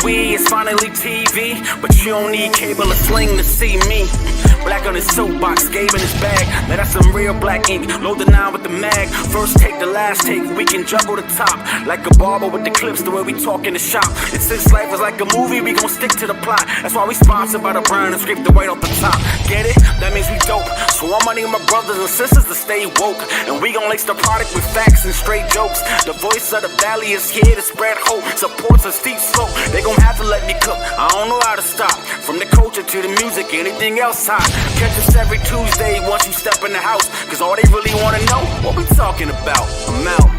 WWE is finally TV, but you don't need cable or sling to see me. Black on his soapbox, Gabe in his bag. Now that's some real black ink. Load the 9 with the mag. First take, the last take. We can juggle the top. Like a barber with the clips, the way we talk in the shop. And since life is like a movie, we gon' stick to the plot. That's why we sponsored by the brand and scrape the white off the top. Get it? That means we dope. So I'm money my brothers and sisters to stay woke. And we gon' lace the product with facts and straight jokes. The voice of the valley is here to spread hope. Supports a steep slope. They gon' have to let me cook. I don't know how to stop. From the culture to the music, anything else hot. Catch us every Tuesday once you step in the house. Cause all they really wanna know, what we talking about. I'm out.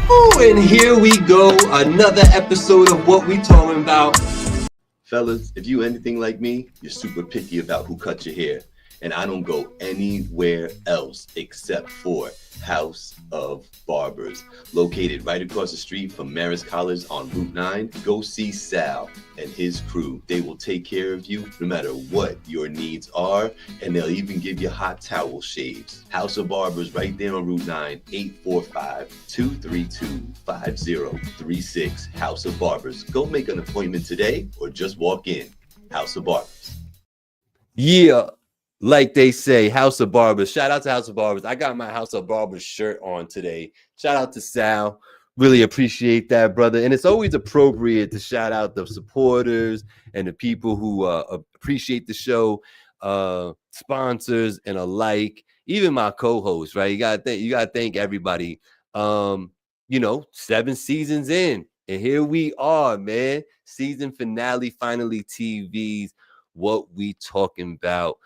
Ooh, and here we go. Another episode of What We Talking About. Fellas, if you anything like me, you're super picky about who cuts your hair. And I don't go anywhere else except for House of Barbers. Located right across the street from Marist College on Route 9. Go see Sal and his crew. They will take care of you no matter what your needs are. And they'll even give you hot towel shaves. House of Barbers right there on Route 9, 845-232-5036. House of Barbers. Go make an appointment today or just walk in. House of Barbers. Yeah. Like they say, House of Barbers. Shout out to House of Barbers. I got my House of Barbers shirt on today. Shout out to Sal. Really appreciate that, brother. And it's always appropriate to shout out the supporters and the people who appreciate the show, sponsors and alike. Even my co-hosts, right? You gotta thank everybody. 7 seasons in, and here we are, man. Season finale, finally TV's What We Talking About.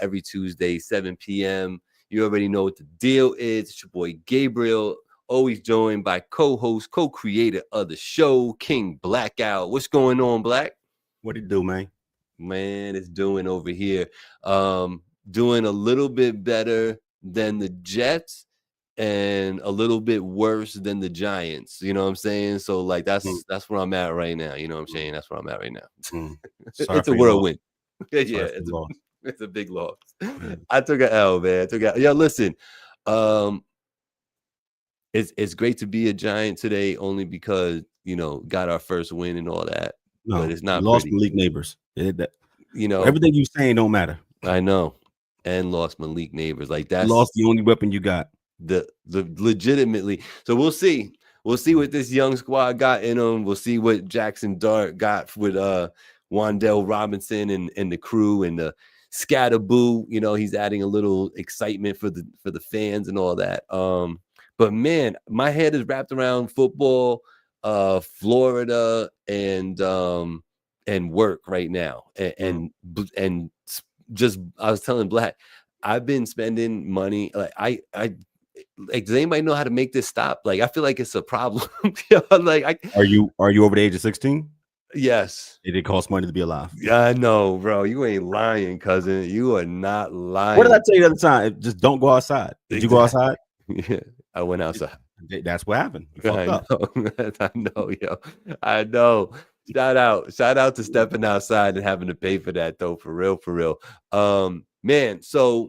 Every Tuesday, 7 p.m. You already know what the deal is. It's your boy Gabriel, always joined by co-host, co-creator of the show, King Blackout. What's going on, Black? What it do, man? Man, it's doing over here. Doing a little bit better than the Jets and a little bit worse than the Giants. You know what I'm saying? So, like, that's where I'm at right now. You know what I'm saying? That's where I'm at right now. It's a whirlwind. Yeah, it's a big loss. I took an L, man. Yeah, listen. It's great to be a Giant today, only because got our first win and all that. No, but it's not lost pretty. Malik Neighbors. Everything you saying don't matter. I know, and lost Malik Neighbors. Like that. Lost the only weapon you got. The legitimately. So we'll see. We'll see what this young squad got in them. We'll see what Jackson Dart got with Wandell Robinson and the crew and the Scatterboo. He's adding a little excitement for the fans and all that. But man, my head is wrapped around football, Florida, and work right now. And just I was telling Black, I've been spending money. Like does anybody know how to make this stop? Like, I feel like it's a problem. Are you over the age of 16? Yes. It cost money to be alive. Yeah, I know, bro. You ain't lying, cousin. You are not lying. What did I tell you the other time? Just don't go outside. Did you go outside? Yeah, I went outside. That's what happened. I know, yo. I know. Shout out to stepping outside and having to pay for that, though. For real. Man, so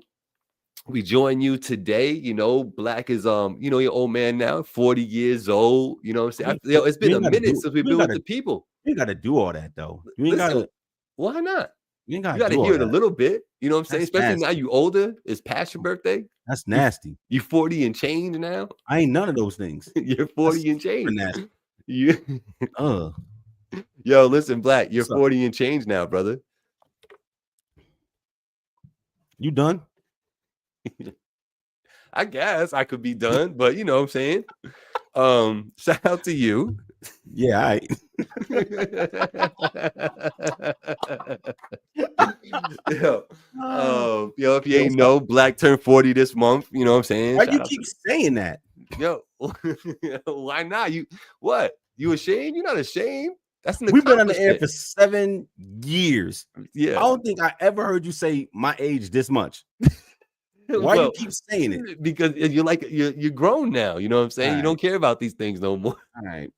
we join you today. Black is your old man now, 40 years old. You know what I'm saying? It's been a minute since we've been with the people. You ain't got to do all that, though. You ain't got to. Why not? You got to hear it a little bit. You know what I'm saying? Especially nasty. Now you older. It's past your birthday. That's nasty. You 40 and change now. I ain't none of those things. You're 40 and change. Nasty. Yo, listen, Black. You're 40 and change now, brother. You done? I guess I could be done, but you know what I'm saying. Shout out to you. Yeah, all right. Yo, if you ain't know, Black turned 40 this month. You know what I'm saying? Why do you keep saying that? Yo, why not? You ashamed? You're not ashamed. We've been on the air for 7 years. Yeah, I don't think I ever heard you say my age this much. Why you keep saying it? Because you're grown now. You know what I'm saying? You don't care about these things no more. All right.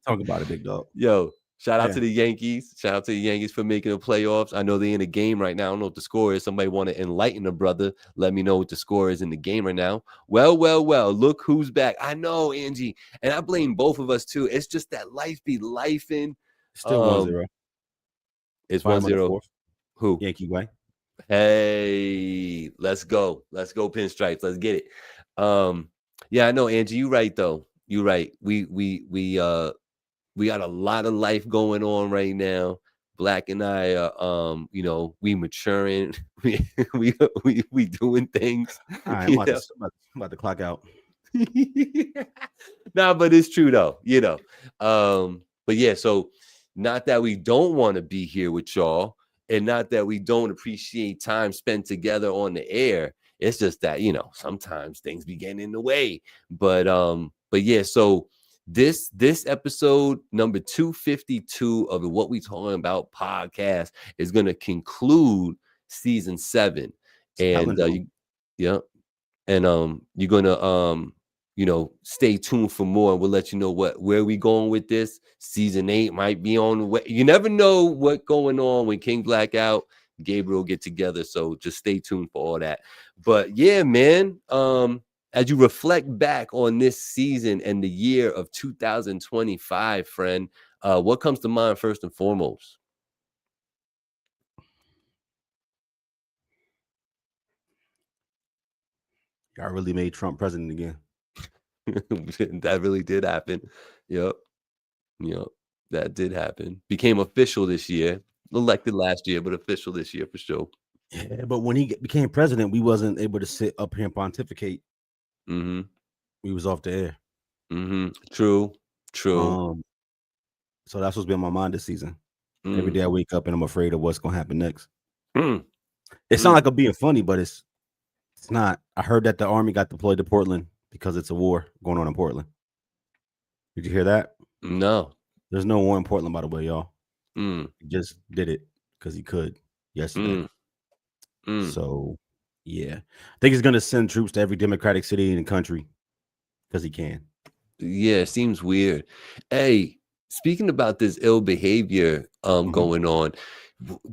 Talk about it, big dog. Yo, Shout out Yeah. to the Yankees. Shout out to the Yankees for making the playoffs. I know they're in a game right now. I don't know what the score is. Somebody want to enlighten a brother. Let me know what the score is in the game right now. Well. Look who's back. I know, Angie. And I blame both of us too. It's just that life be lifing. Still 1-0. It's Bottom of the 1-0. fourth. Who? Yankee way. Hey, let's go. Let's go, pinstripes. Let's get it. Yeah, I know, Angie. You right though. You right. We got a lot of life going on right now. Black and I are we maturing. we doing things. All right, I'm about to clock out. Nah, but it's true though, but yeah, so not that we don't want to be here with y'all, and not that we don't appreciate time spent together on the air. It's just that sometimes things be getting in the way. But yeah, so this episode number 252 of the What We Talking About podcast is going to conclude season 7, and you're gonna stay tuned for more, and we'll let you know where we going with this. Season 8 might be on the way. You never know what's going on when King Blackout, Gabriel get together, so just stay tuned for all that. But yeah, man, as you reflect back on this season and the year of 2025, friend, what comes to mind first and foremost? Y'all really made Trump president again. That really did happen. Yep. That did happen. Became official this year. Elected last year, but official this year for sure. Yeah, but when he became president, we wasn't able to sit up here and pontificate. Mm-hmm. We was off the air. Mm-hmm. True. So that's what's been on my mind this season. Every day I wake up and I'm afraid of what's gonna happen next. It sounds like I'm being funny, but it's not. I heard that the army got deployed to Portland because it's a war going on in Portland. Did you hear that? No. There's no war in Portland, by the way, y'all. He just did it because he could yesterday. So, yeah. I think he's going to send troops to every Democratic city in the country because he can. Yeah, it seems weird. Hey, speaking about this ill behavior going on,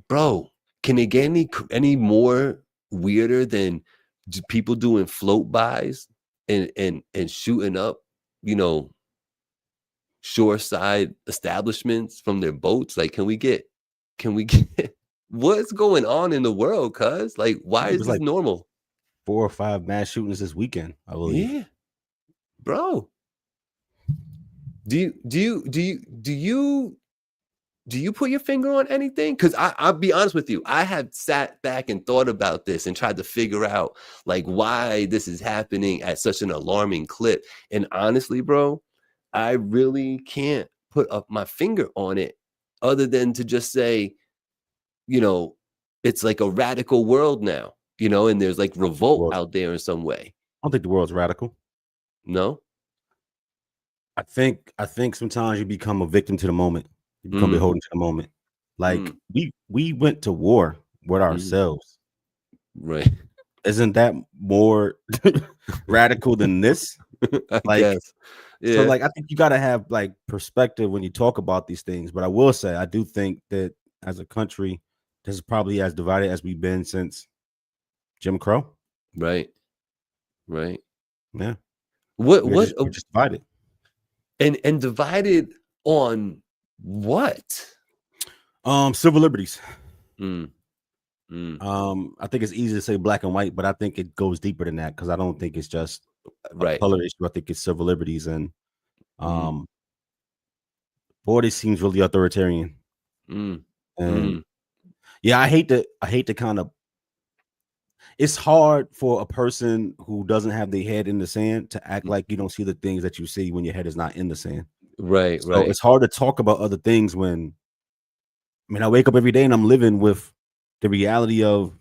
bro, can it get any more weirder than people doing float bys and shooting up, shoreside establishments from their boats? Like, can we get what's going on in the world? Cuz like, why is this normal? 4 or 5 mass shootings this weekend, I believe. Yeah, bro. Do you put your finger on anything? Because I'll be honest with you, I have sat back and thought about this and tried to figure out like why this is happening at such an alarming clip. And honestly, bro, I really can't put up my finger on it other than to just say, it's like a radical world now, and there's like revolt out there in some way. I don't think the world's radical. No? I think sometimes you become a victim to the moment. You become beholden to the moment. Like we went to war with ourselves. Right. Isn't that more radical than this? I guess. Yeah. So like I think you gotta have like perspective when you talk about these things. But I will say I do think that as a country, this is probably as divided as we've been since Jim Crow. Right. Yeah. We're just divided. And divided on what? Civil liberties. I think it's easy to say black and white, but I think it goes deeper than that because I don't think it's just a color issue. I think it's civil liberties, and boy, this seems really authoritarian. And yeah, I hate to kind of. It's hard for a person who doesn't have their head in the sand to act like you don't see the things that you see when your head is not in the sand. Right. So it's hard to talk about other things when, I wake up every day and I'm living with the reality of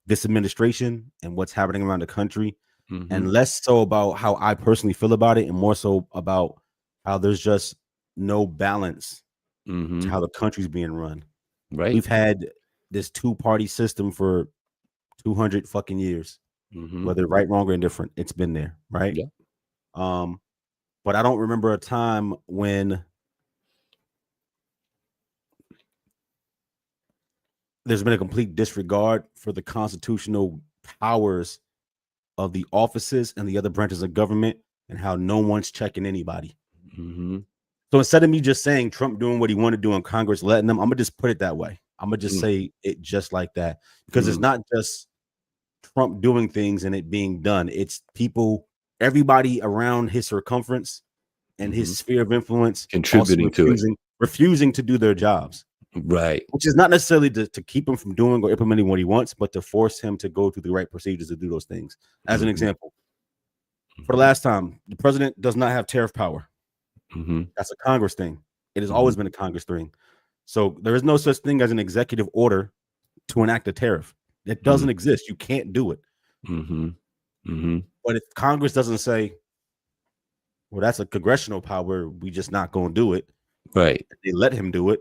this administration and what's happening around the country, and less so about how I personally feel about it and more so about how there's just no balance to how the country's being run. Right. We've had this 2-party system for 200 fucking years, whether right, wrong, or indifferent. It's been there, right? Yeah. But I don't remember a time when there's been a complete disregard for the constitutional powers of the offices and the other branches of government, and how no one's checking anybody. Mm-hmm. So instead of me just saying Trump doing what he wanted to do in Congress, letting them, I'm gonna just put it that way. I'm gonna just say it just like that, because it's not just Trump doing things and it being done. It's people, everybody around his circumference and his sphere of influence contributing to it, refusing to do their jobs. Right. Which is not necessarily to keep him from doing or implementing what he wants, but to force him to go through the right procedures to do those things. As an example, for the last time, the president does not have tariff power. That's a Congress thing. It has always been a Congress thing. So there is no such thing as an executive order to enact a tariff. It doesn't exist. You can't do it. But if Congress doesn't say, well, that's a congressional power, we just not going to do it. Right. They let him do it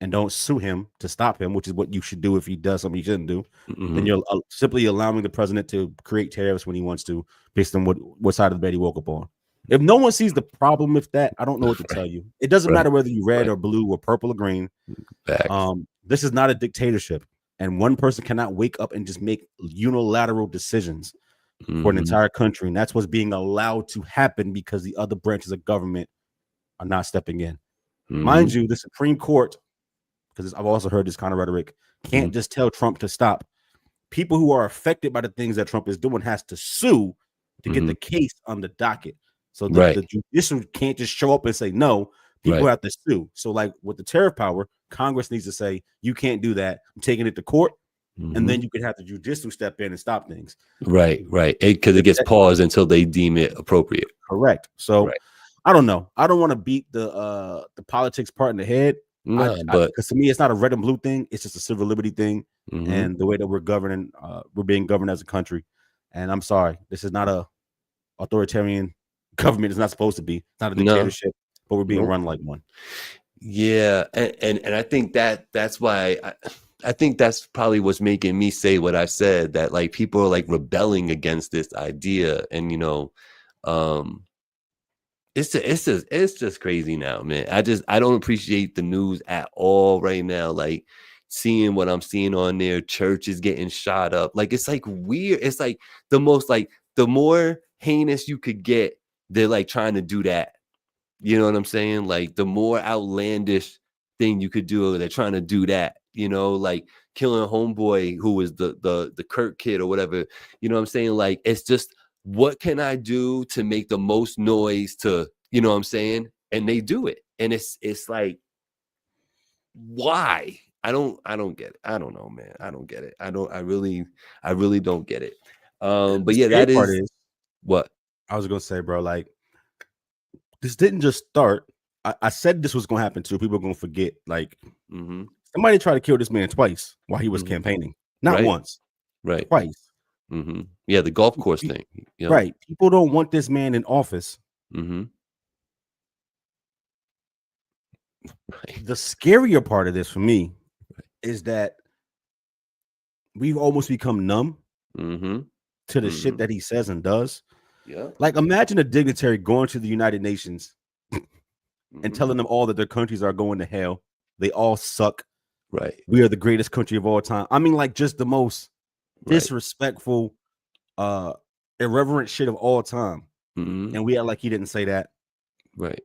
and don't sue him to stop him, which is what you should do if he does something he shouldn't do. Then you're simply allowing the president to create tariffs when he wants to, based on what side of the bed he woke up on. If no one sees the problem with that, I don't know what to tell you. It doesn't matter whether you're red or blue or purple or green. This is not a dictatorship, and one person cannot wake up and just make unilateral decisions for an entire country, and that's what's being allowed to happen because the other branches of government are not stepping in. Mind you, the Supreme Court, because I've also heard this kind of rhetoric, can't just tell Trump to stop. People who are affected by the things that Trump is doing has to sue to get the case on the docket. So the judicial can't just show up and say no. People have to sue. So like with the tariff power, Congress needs to say, you can't do that. I'm taking it to court. And then you could have the judicial step in and stop things. Right. Because it gets paused until they deem it appropriate. Correct. So I don't know. I don't want to beat the politics part in the head. No, but because to me, it's not a red and blue thing. It's just a civil liberty thing, and the way that we're governing, we're being governed as a country. And I'm sorry, this is not a authoritarian government. It's not supposed to be. It's not a dictatorship, but we're being run like one. Yeah, and I think that's why I think that's probably what's making me say what I said, that like people are like rebelling against this idea, and it's just crazy now, man. I don't appreciate the news at all right now. Like seeing what I'm seeing on there, churches getting shot up. Like it's like weird. It's like the more heinous you could get, they're like trying to do that. You know what I'm saying? Like the more outlandish thing you could do, they're trying to do that. Like killing homeboy who was the Kirk kid or whatever. You know what I'm saying? Like it's just, what can I do to make the most noise to, you know what I'm saying? And they do it. And it's like, why? I don't get it. I don't know, man. I don't get it. I really don't get it. But yeah, that is what I was gonna say, bro. Like, this didn't just start. I said this was gonna happen too. People are gonna forget. Like, somebody tried to kill this man twice while he was campaigning. Not once, twice. Yeah, the golf course thing. Right. People don't want this man in office. The scarier part of this for me is that we've almost become numb to the shit that he says and does. Yeah. Like, imagine a dignitary going to the United Nations and telling them all that their countries are going to hell. They all suck. Right. We are the greatest country of all time. I mean, like, just the most disrespectful, irreverent shit of all time. And we act like he didn't say that. Right.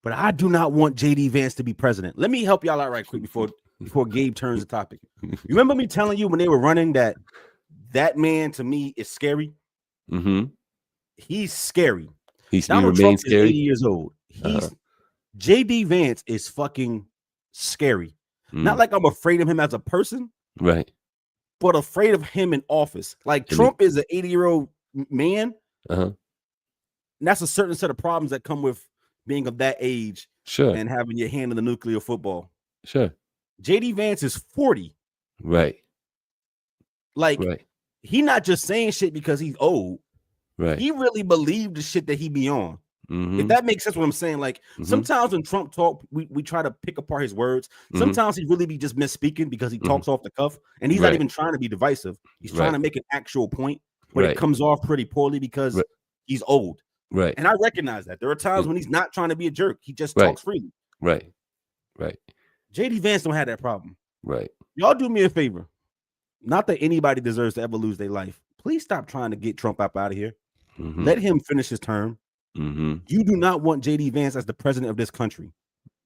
But I do not want JD Vance to be president. Let me help y'all out right quick before Gabe turns the topic. You remember me telling you when they were running that man to me is scary? He's scary. Donald Trump is 80 years old. JD Vance is fucking scary. Not like I'm afraid of him as a person, right? But afraid of him in office. Like Trump is an 80-year-old man. And that's a certain set of problems that come with being of that age, and having your hand in the nuclear football. JD Vance is 40. Right. Like, he not just saying shit because he's old. Right. He really believed the shit that he be on. If that makes sense what I'm saying. Like, sometimes when Trump talk, we try to pick apart his words. Sometimes he really be just misspeaking because he talks off the cuff, and he's not even trying to be divisive. He's trying to make an actual point, but it comes off pretty poorly because he's old. Right. And I recognize that. There are times when he's not trying to be a jerk. He just talks freely. Right. JD Vance don't have that problem. Right. Y'all do me a favor. Not that anybody deserves to ever lose their life. Please stop trying to get Trump out of here. Mm-hmm. Let him finish his term. Mm-hmm. You do not want JD Vance as the president of this country.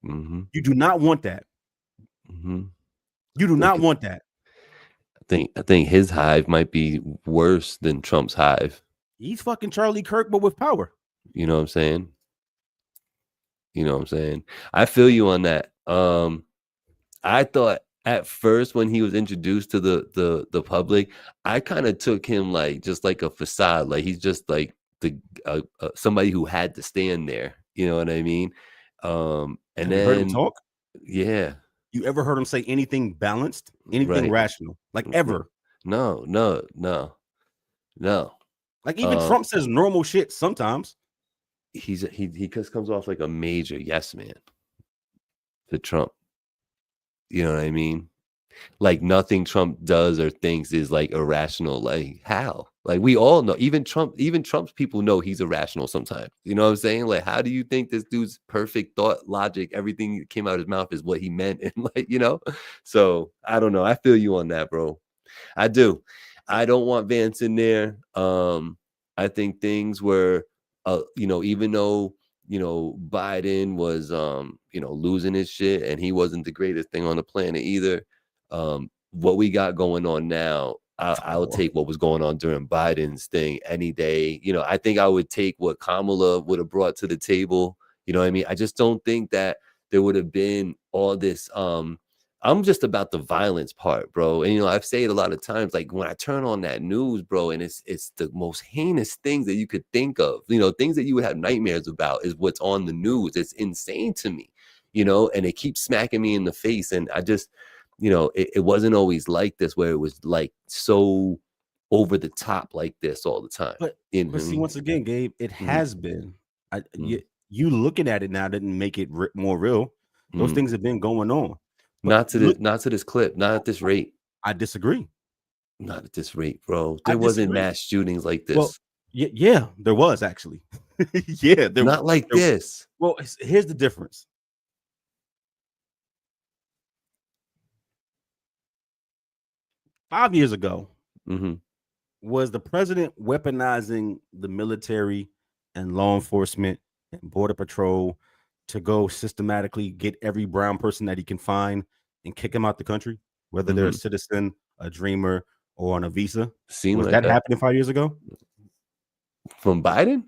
Mm-hmm. You do not want that. Mm-hmm. You do not want that. I think his hive might be worse than Trump's hive. He's fucking Charlie Kirk, but with power. You know what I'm saying? I feel you on that. I thought at first when he was introduced to the public, I kind of took him like just like a facade, like he's just like the somebody who had to stand there. You know what I mean? And Have then you heard him talk? Yeah. You ever heard him say anything balanced, anything rational, like ever? No. Like even Trump says normal shit sometimes. He just comes off like a major yes man to Trump. You know what I mean? Like nothing Trump does or thinks is like irrational. Like how? Like we all know, even Trump's people know he's irrational sometimes. You know what I'm saying? Like, how do you think this dude's perfect thought, logic, everything that came out of his mouth is what he meant? And like, so I don't know. I feel you on that, bro. I do. I don't want Vance in there. I think things were, even though, Biden was, losing his shit and he wasn't the greatest thing on the planet either. What we got going on now, I'll take what was going on during Biden's thing any day. I think I would take what Kamala would have brought to the table. You know what I mean? I just don't think that there would have been all this. I'm just about the violence part, bro. And I've said it a lot of times, like when I turn on that news, bro, and it's the most heinous things that you could think of, things that you would have nightmares about is what's on the news. It's insane to me, and it keeps smacking me in the face. And I just, it wasn't always like this, where it was like so over the top like this all the time. But see, once again, Gabe, it has been. You looking at it now didn't make it more real. Those things have been going on. Not to this clip, not at this rate. I disagree. Not at this rate, bro. There wasn't mass shootings like this. Well, yeah, there was actually. Yeah, not like this. Well, here's the difference. Five years ago, was the president weaponizing the military and law enforcement and border patrol to go systematically get every brown person that he can find and kick him out the country, whether they're a citizen, a dreamer, or on a visa? Was that happening 5 years ago? From Biden?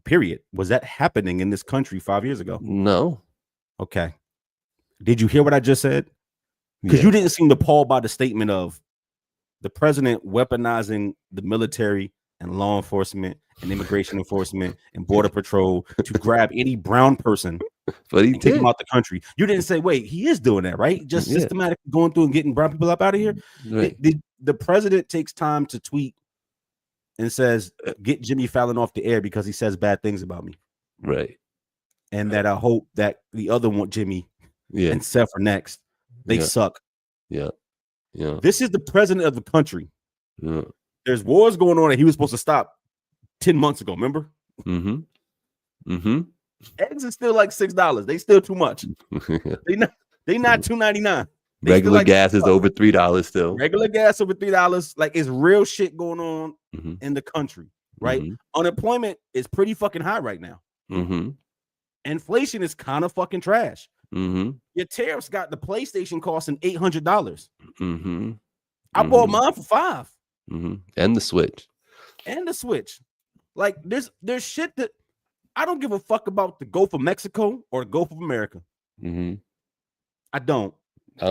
Period. Was that happening in this country 5 years ago? No. Okay. Did you hear what I just said? Because you didn't seem appalled by the statement of the president weaponizing the military and law enforcement and immigration enforcement and border patrol to grab any brown person, but he take him out the country. You didn't say, wait, he is doing that, right? Just systematically going through and getting brown people up out of here. Right. The president takes time to tweet and says, get Jimmy Fallon off the air because he says bad things about me. Right. And that I hope that the other one, Jimmy and Seth are next. They suck. Yeah. This is the president of the country. Yeah. There's wars going on that he was supposed to stop 10 months ago, remember? Eggs are still like $6. They still too much. They not $2.99. Regular gas is over $3 still. Regular gas over $3. Like it's real shit going on in the country, right? Unemployment is pretty fucking high right now. Inflation is kind of fucking trash. Your tariffs got the PlayStation costing $800. I bought mine for $5. And the Switch. Like there's shit that I don't give a fuck about the Gulf of Mexico or the Gulf of America. I don't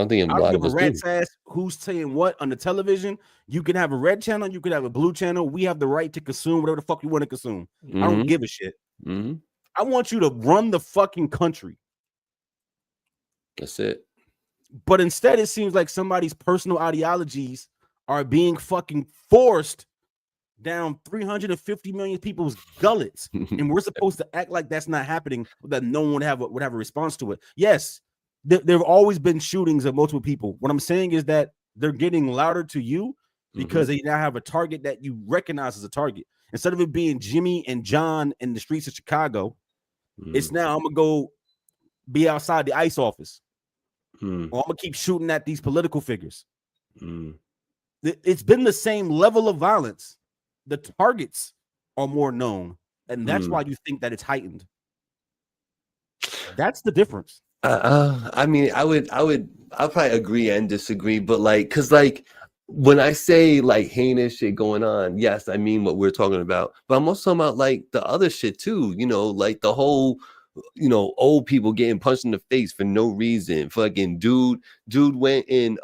think a lot of us rat's ass who's saying what on the television. You can have a red channel, you can have a blue channel. We have the right to consume whatever the fuck you want to consume. I don't give a shit. I want you to run the fucking country. That's it. But instead, it seems like somebody's personal ideologies are being fucking forced down 350 million people's gullets, and we're supposed to act like that's not happening, that no one would have a response to it. Yes, there have always been shootings of multiple people. What I'm saying is that they're getting louder to you because they now have a target that you recognize as a target. Instead of it being Jimmy and John in the streets of Chicago, it's now I'm gonna go be outside the ICE office. or I'm gonna keep shooting at these political figures. Mm. It's been the same level of violence. The targets are more known, and that's why you think that it's heightened. That's the difference. I mean, I'll probably agree and disagree, but like, cause like when I say like heinous shit going on, yes, I mean what we're talking about, but I'm also talking about like the other shit too, you know, like the whole, you know, old people getting punched in the face for no reason. Fucking dude went in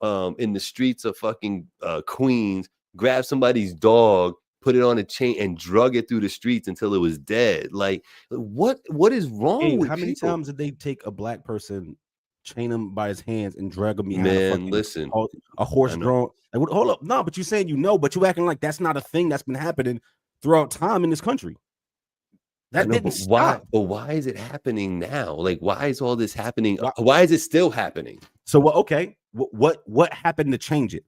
the streets of fucking Queens, grabbed somebody's dog, put it on a chain, and drug it through the streets until it was dead. Like, what is wrong with How many people? times did they take a black person, chain him by his hands, and drag him behind Man, listen, a horse I know. drawn? Like, hold up, no, but you're saying but you acting like that's not a thing that's been happening throughout time in this country. That know, didn't but stop. why is it happening now? Like, why is all this happening? Why- Why is it still happening? So what? Okay, what happened to change it?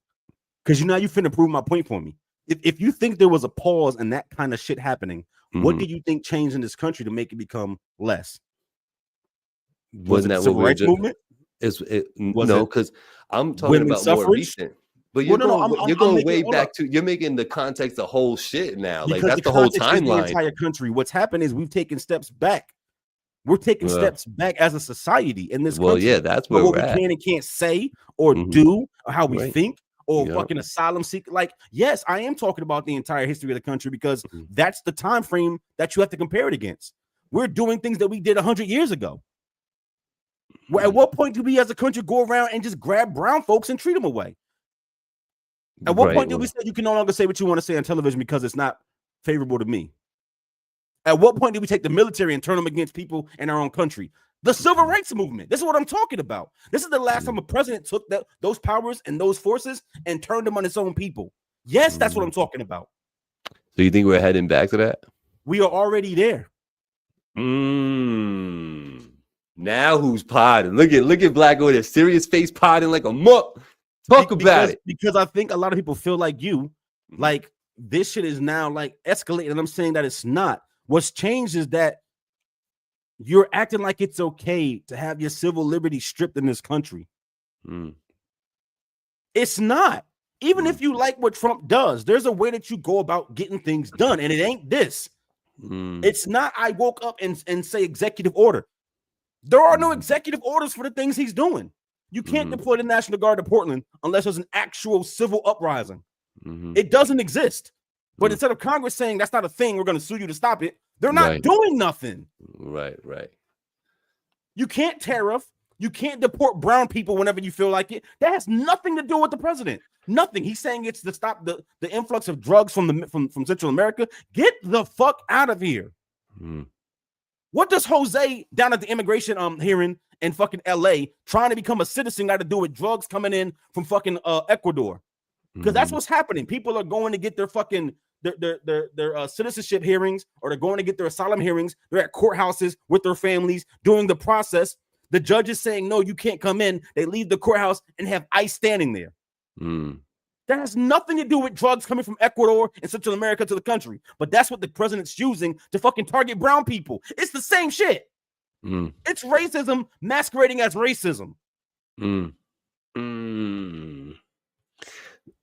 Because you finna prove my point for me. If you think there was a pause and that kind of shit happening, what do you think changed in this country to make it become less? Was Wasn't it the that what civil we were rights just? movement? No, because I'm talking Women's about more suffrage? recent. But Well, no, you're I'm going making way hold up. back to, you're making the context the whole shit now. Like, Because that's the the whole context is the timeline. entire country. What's happened is we've taken steps back. We're taking steps back as a society in this Well, country. yeah, that's But where what we're we at. can and can't say or do, or how we Right. think, or Yep. fucking asylum seeker. Like, yes, I am talking about the entire history of the country because that's the time frame that you have to compare it against. We're doing things that we did 100 years ago. Well, at what point do we as a country go around and just grab brown folks and treat them away? At what point do we say you can no longer say what you want to say on television because it's not favorable to me? At what point do we take the military and turn them against people in our own country? The civil rights movement. This is what I'm talking about. This is the last time a president took those powers and those forces and turned them on its own people. Yes, that's what I'm talking about. So you think we're heading back to that? We are already there. Now who's podding? Look at Black with a serious face podding like a muck. Talk about it. Because I think a lot of people feel like you, like this shit is now like escalating. And I'm saying that it's not. What's changed is that you're acting like it's okay to have your civil liberty stripped in this country. It's not. Even if you like what Trump does, there's a way that you go about getting things done, and it ain't this. It's not I woke up and say executive order. There are no executive orders for the things he's doing. You can't deploy the National Guard to Portland unless there's an actual civil uprising. It doesn't exist. But instead of Congress saying that's not a thing, we're going to sue you to stop it, they're not doing nothing. Right. You can't tariff. You can't deport brown people whenever you feel like it. That has nothing to do with the president. Nothing. He's saying it's to stop the influx of drugs from Central America. Get the fuck out of here. What does Jose down at the immigration hearing in fucking LA trying to become a citizen got to do with drugs coming in from fucking Ecuador? Because that's what's happening. People are going to get their fucking their citizenship hearings, or they're going to get their asylum hearings. They're at courthouses with their families doing the process. The judge is saying, no, you can't come in. They leave the courthouse and have ICE standing there. That has nothing to do with drugs coming from Ecuador and Central America to the country. But that's what the president's using to fucking target brown people. It's the same shit. It's racism masquerading as racism.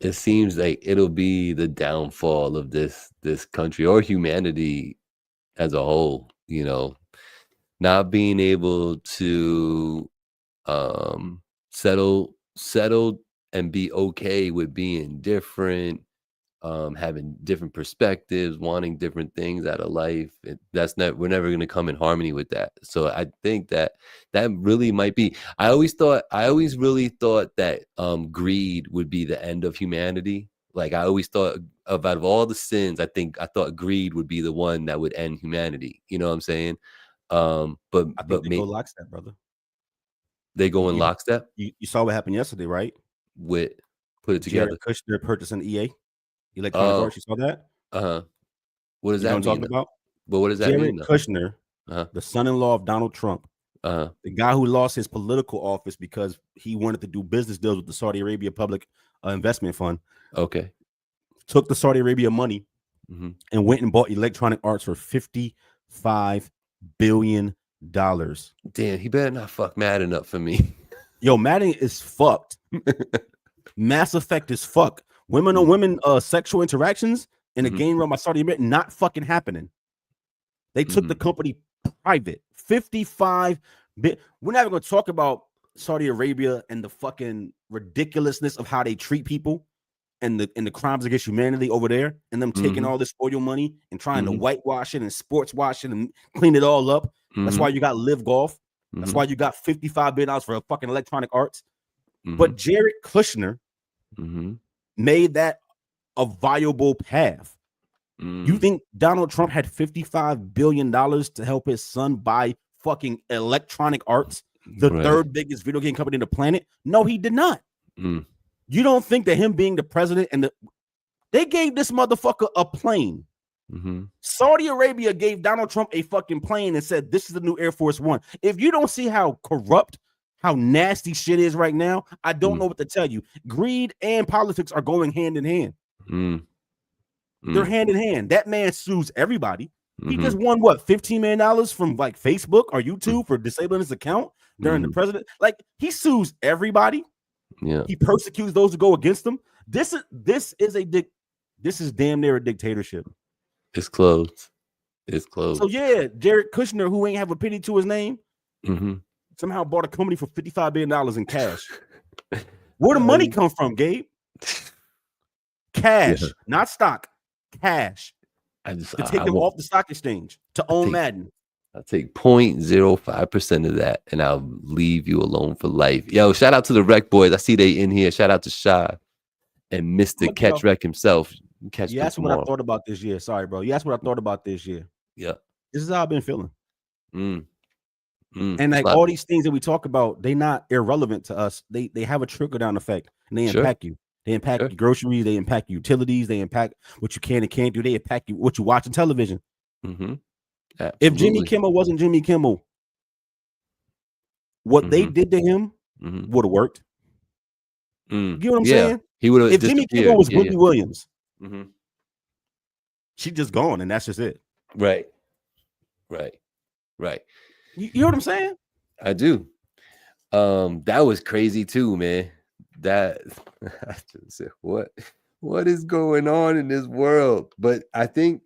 It seems like it'll be the downfall of this country or humanity as a whole, you know, not being able to settle and be okay with being different, having different perspectives, wanting different things out of life. We're never going to come in harmony with that. So I think that really might be. I always really thought that greed would be the end of humanity. Like I always thought out of all the sins, I thought greed would be the one that would end humanity. You know what I'm saying? But I think they go lockstep, brother. They go in lockstep. You saw what happened yesterday, right? With put it together. Jared Kushner purchasing EA, Electronic Arts. You saw that? What does that mean? I'm talking about? But what does that mean? Jared Kushner, the son-in-law of Donald Trump, the guy who lost his political office because he wanted to do business deals with the Saudi Arabia Public Investment Fund. Okay. Took the Saudi Arabia money and went and bought Electronic Arts for $55 billion. Damn, he better not fuck Madden up for me. Yo, Madden is fucked. Mass Effect is fuck. Women on women sexual interactions in a game run by Saudi Arabia not fucking happening. They took the company private. 55 bit. We're not even going to talk about Saudi Arabia and the fucking ridiculousness of how they treat people and the crimes against humanity over there, and them taking all this oil money and trying to whitewash it and sports wash it and clean it all up. That's why you got Live Golf. That's why you got $55 billion for a fucking Electronic Arts. But Jared Kushner made that a viable path. You think Donald Trump had $55 billion to help his son buy fucking Electronic Arts, the third biggest video game company on the planet? No, he did not. You don't think that him being the president and they gave this motherfucker a plane. Saudi Arabia gave Donald Trump a fucking plane and said, this is the new Air Force One. If you don't see how corrupt, how nasty shit is right now, I don't know what to tell you. Greed and politics are going hand in hand. They're hand in hand. That man sues everybody. He just won what, $15 million from like Facebook or YouTube for disabling his account during the president. Like, he sues everybody. Yeah, he persecutes those who go against him. This is damn near a dictatorship. It's closed. It's closed. So yeah, Jared Kushner, who ain't have a penny to his name, somehow bought a company for $55 billion in cash. Where the money come from, Gabe? Cash, not stock. Cash. To take them off the stock exchange to own Madden. I'll take 0.05% of that and I'll leave you alone for life. Yo, shout out to the Rec Boys. I see they in here. Shout out to Shy and Mr. Catch Rec himself. Catch you asked what I thought about this year. Sorry, bro. You asked what I thought about this year. Yeah. This is how I've been feeling. And like all these things that we talk about, they not irrelevant to us. They have a trickle down effect and they impact you. They impact your groceries, they impact utilities, they impact what you can and can't do, they impact you what you watch on television. If Jimmy Kimmel wasn't Jimmy Kimmel, what they did to him would have worked. You get what I'm saying? He would have. If Jimmy Kimmel was Wendy Williams, she's just gone, and that's just it. Right. You know what I'm saying? I do. That was crazy too, man. That I just said, what is going on in this world? But I think,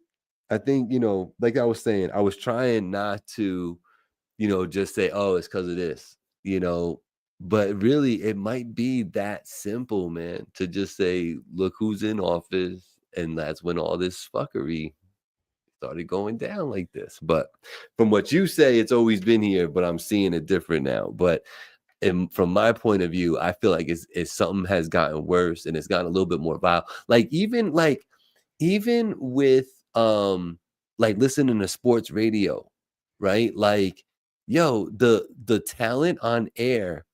you know, like I was saying, I was trying not to, you know, just say, oh, it's because of this, you know, but really it might be that simple, man, to just say, look who's in office. And that's when all this fuckery started going down like this. But from what you say, it's always been here, but I'm seeing it different now. But from my point of view, I feel like it's something has gotten worse and it's gotten a little bit more vile. Like even with like listening to sports radio, right? Like, yo, the talent on air,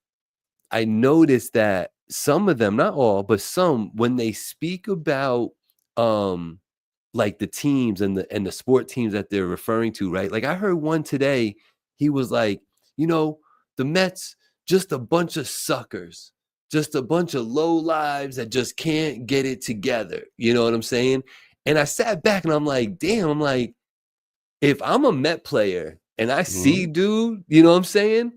I noticed that some of them, not all, but some, when they speak about like the teams and the sport teams that they're referring to, right? Like I heard one today, he was like, you know, the Mets, just a bunch of suckers, just a bunch of low lives that just can't get it together. You know what I'm saying? And I sat back and I'm like, damn, I'm like, if I'm a Met player and I see dude, you know what I'm saying?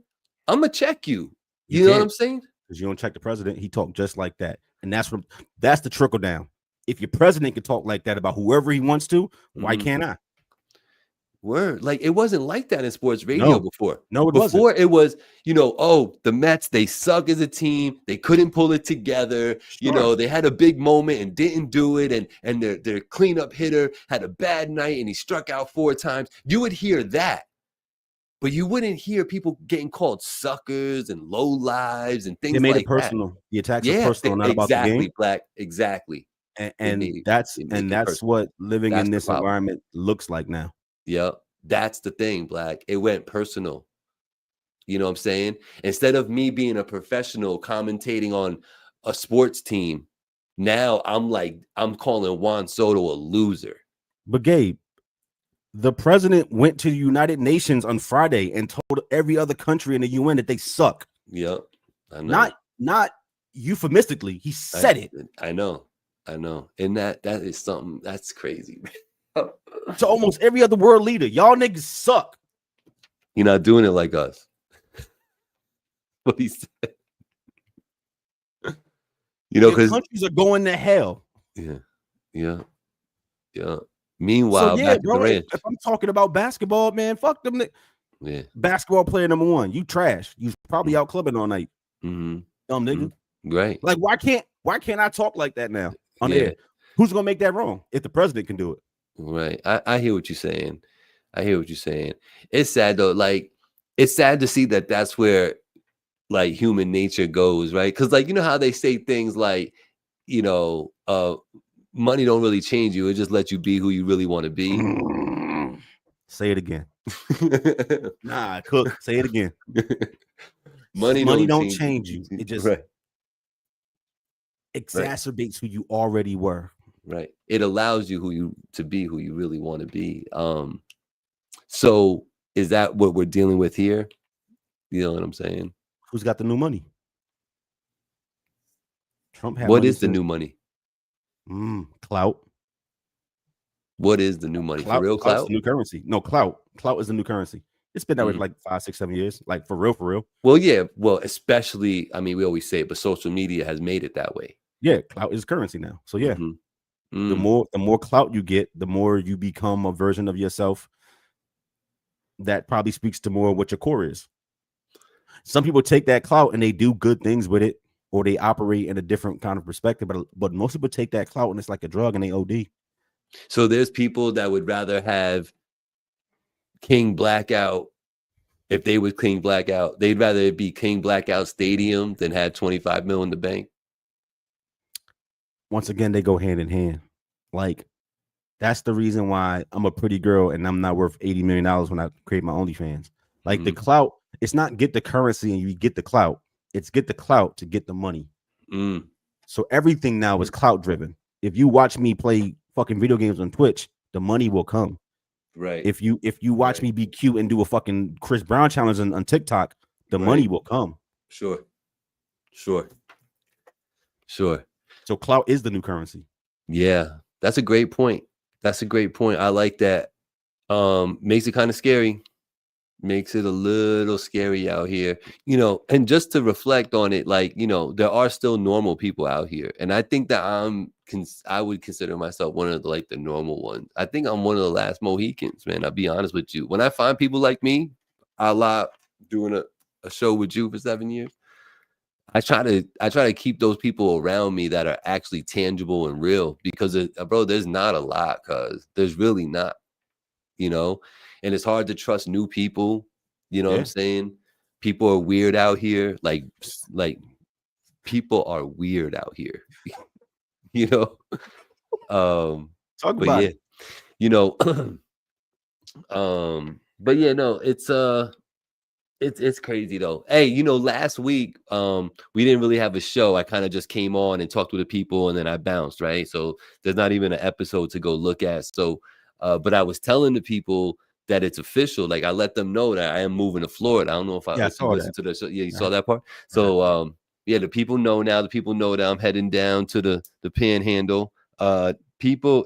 I'm going to check you. You know what I'm saying? Because you don't check the president. He talked just like that. And that's the trickle down. If your president can talk like that about whoever he wants to, why can't I? Word. Like it wasn't like that in sports radio before. No, before it was, you know, oh, the Mets, they suck as a team. They couldn't pull it together. Sure. You know, they had a big moment and didn't do it. And their cleanup hitter had a bad night and he struck out 4 times. You would hear that. But you wouldn't hear people getting called suckers and low lives and things like that. They made it personal. That. The attacks are personal, not about the game. Black. Exactly. And that's what living in this environment looks like now. Yep. That's the thing, Black. It went personal. You know what I'm saying? Instead of me being a professional commentating on a sports team, now I'm calling Juan Soto a loser. But Gabe, the president went to the United Nations on Friday and told every other country in the UN that they suck. Yep. I know. Not euphemistically. He said it. I know. And that is something that's crazy. To almost every other world leader, y'all niggas suck. You're not doing it like us. What he said. You know, because countries are going to hell. Yeah. So Meanwhile, yeah, back at the bro. ranch. If I'm talking about basketball, man, fuck them. Yeah. Basketball player number one, you trash. You probably out clubbing all night. Mm-hmm. Dumb nigga. Right. Like, why can't I talk like that now on Yeah. air? Who's gonna make that wrong if the president can do it? Right. I hear what you're saying. It's sad though. Like, it's sad to see that that's where like human nature goes, right? Because like, you know how they say things like, you know, money don't really change you. It just lets you be who you really want to be. Say it again. Nah, Cook. Say it again. Money don't change you. It just exacerbates who you already were. Right. It allows you to be who you really want to be. So is that what we're dealing with here? You know what I'm saying? Who's got the new money? Trump had What money is the new money? Clout. What is the new money? Clout, for real? clout's Clout? the new currency. No, clout. Clout is the new currency. It's been that way for like 5, 6, 7 years. Like for real. Well, yeah. Well, especially, I mean, we always say it, but social media has made it that way. Yeah, clout is currency now. So yeah. The more clout you get, the more you become a version of yourself that probably speaks to more what your core is. Some people take that clout and they do good things with it, or they operate in a different kind of perspective. But most people take that clout and it's like a drug and they OD. So there's people that would rather have King Blackout. If they would King Blackout, they'd rather it be King Blackout Stadium than have 25 mil in the bank. Once again, they go hand in hand. Like, that's the reason why I'm a pretty girl and I'm not worth $80 million when I create my OnlyFans. Like the clout, it's not get the currency and you get the clout. It's get the clout to get the money. So everything now is clout driven. If you watch me play fucking video games on Twitch, the money will come. Right. If you watch me be cute and do a fucking Chris Brown challenge on TikTok, the money will come. Sure. So clout is the new currency. Yeah, that's a great point. I like that. Makes it kind of scary. Makes it a little scary out here, you know. And just to reflect on it, like, you know, there are still normal people out here, and I think that I would consider myself one of the normal ones. I think I'm one of the last Mohicans, man. I'll be honest with you. When I find people like me, a lot doing a show with you for 7 years, I try to keep those people around me that are actually tangible and real, because bro, there's not a lot, cuz there's really not, you know. And it's hard to trust new people, you know what I'm saying? People are weird out here, like people are weird out here. You know. Talk about it. You know. But yeah, no, it's crazy though. Hey, you know, last week we didn't really have a show. I kind of just came on and talked with the people and then I bounced, right? So there's not even an episode to go look at. So but I was telling the people that it's official. Like, I let them know that I am moving to Florida. I don't know if I listened to the show. Yeah, you saw that part. So yeah, the people know now. The people know that I'm heading down to the Panhandle. People.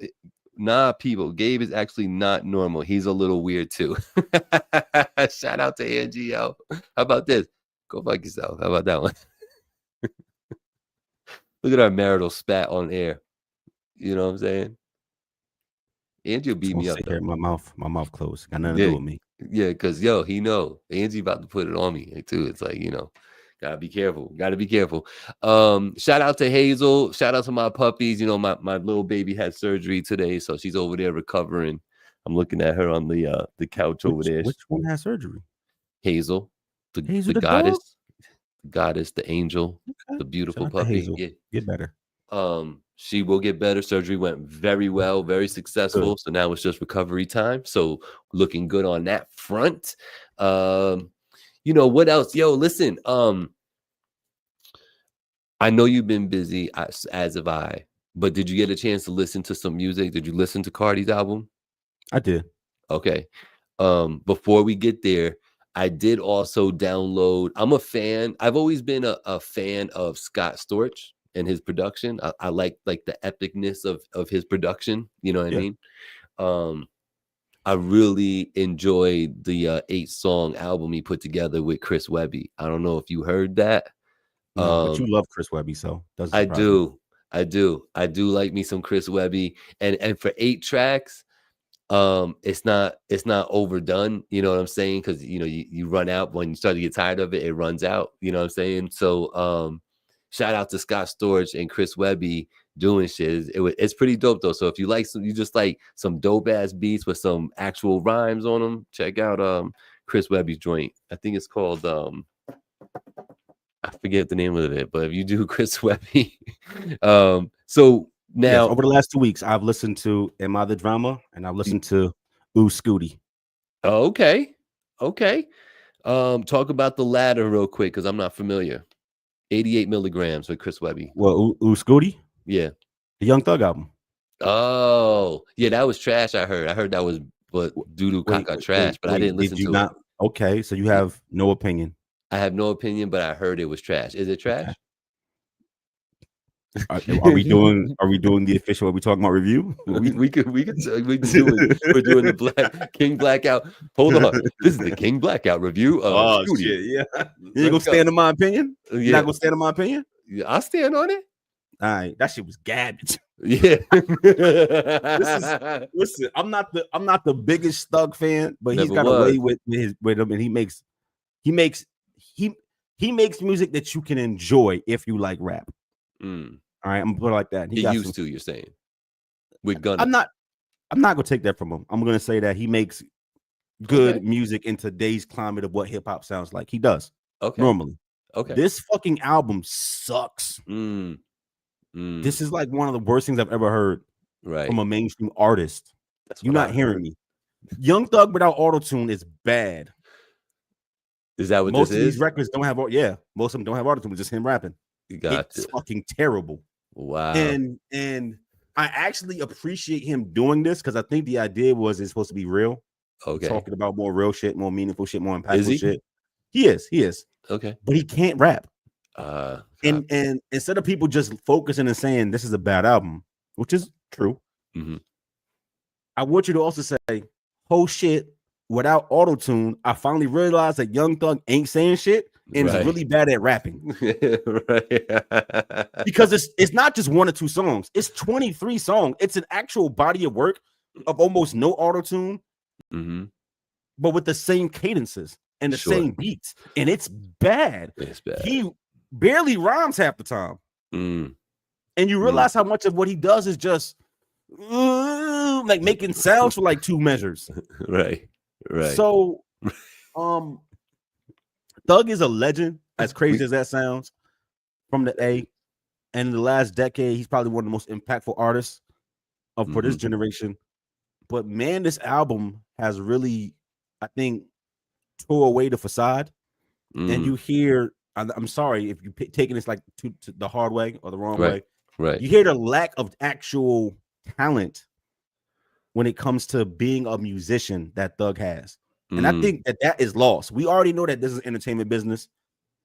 Gabe is actually not normal. He's a little weird too. Shout out to Angie, yo. How about this? Go fuck yourself. How about that one? Look at our marital spat on air. You know what I'm saying? Angie will beat me up. My mouth closed. Got nothing to do with me. Yeah, because he know Angie about to put it on me too. It's like, you know, gotta be careful. Shout out to Hazel. Shout out to my puppies. You know, my little baby had surgery today, so she's over there recovering. I'm looking at her on the couch over there. Which one had surgery? Hazel, the goddess, the angel, the beautiful puppy. Yeah. Get better. She will get better. Surgery went very well, very successful. Good. So now it's just recovery time. So looking good on that front. You know what else? Yo, listen. I know you've been busy, as have I. But did you get a chance to listen to some music? Did you listen to Cardi's album? I did. Okay. Before we get there, I did also download. I'm a fan. I've always been a fan of Scott Storch and his production. I like the epicness of his production. You know what I mean? I really enjoyed the 8-song album he put together with Chris Webby. I don't know if you heard that. No, but you love Chris Webby, so doesn't I surprise me. do. I do like me some Chris Webby. And for 8 tracks, it's not overdone, you know what I'm saying? Because you run out when you start to get tired of it, it runs out, you know what I'm saying? So shout out to Scott Storch and Chris Webby doing shit. It's pretty dope though. So if you just like some dope ass beats with some actual rhymes on them, check out Chris Webby's joint. I think it's called I forget the name of it, but if you do Chris Webby, so now over the last 2 weeks, I've listened to Am I the Drama, and I've listened to Ooh Scooty. Oh, okay. Talk about the latter real quick because I'm not familiar. 88 milligrams with Chris Webby. Well, Ooh Scooty? Yeah. The Young Thug album. Oh, yeah, that was trash. I heard that was doo-doo caca trash, but I didn't listen to it. Okay, so you have no opinion. I have no opinion, but I heard it was trash. Is it trash? Okay. Are we doing the official? Are we talking about review? we could do it. We're doing the King Blackout. Hold on, this is the King Blackout review. Oh shit, yeah. You ain't gonna stand in my opinion? Yeah. You're not gonna stand in my opinion? Yeah, I'll stand on it. All right, that shit was garbage. Yeah. Listen, I'm not the biggest Thug fan, but he's Never got was. a way with him, and he makes music that you can enjoy if you like rap. All right, I'm gonna put it like that. He used to. You're saying with Gunna. I'm not gonna take that from him. I'm gonna say that he makes good music in today's climate of what hip hop sounds like. He does. Okay. Normally. Okay. This fucking album sucks. This is like one of the worst things I've ever heard from a mainstream artist. You're not hearing me. Young Thug without auto-tune is bad. Is that what most this of is? these records don't have? Yeah, most of them don't have auto-tune. It's just him rapping. It's fucking terrible. Wow. And I actually appreciate him doing this because I think the idea was it's supposed to be real. Okay. Talking about more real shit, more meaningful shit, more impactful shit. He is. Okay. But he can't rap. And instead of people just focusing and saying this is a bad album, which is true, I want you to also say, oh shit, without auto-tune, I finally realized that Young Thug ain't saying shit and is really bad at rapping. Because it's not just 1 or 2 songs, it's 23 songs. It's an actual body of work of almost no auto-tune, but with the same cadences and the same beats, and it's bad. It's bad. He barely rhymes half the time, and you realize how much of what he does is just like making sounds for like 2 measures. Right. So, Thug is a legend, as crazy as that sounds, from the A. And in the last decade, he's probably one of the most impactful artists for this generation. But man, this album has really, I think, tore away the facade. And you hear, I'm sorry if you're taking this like to the hard way or the wrong way. Right. You hear the lack of actual talent when it comes to being a musician that Thug has. And I think that is lost. We already know that this is entertainment business,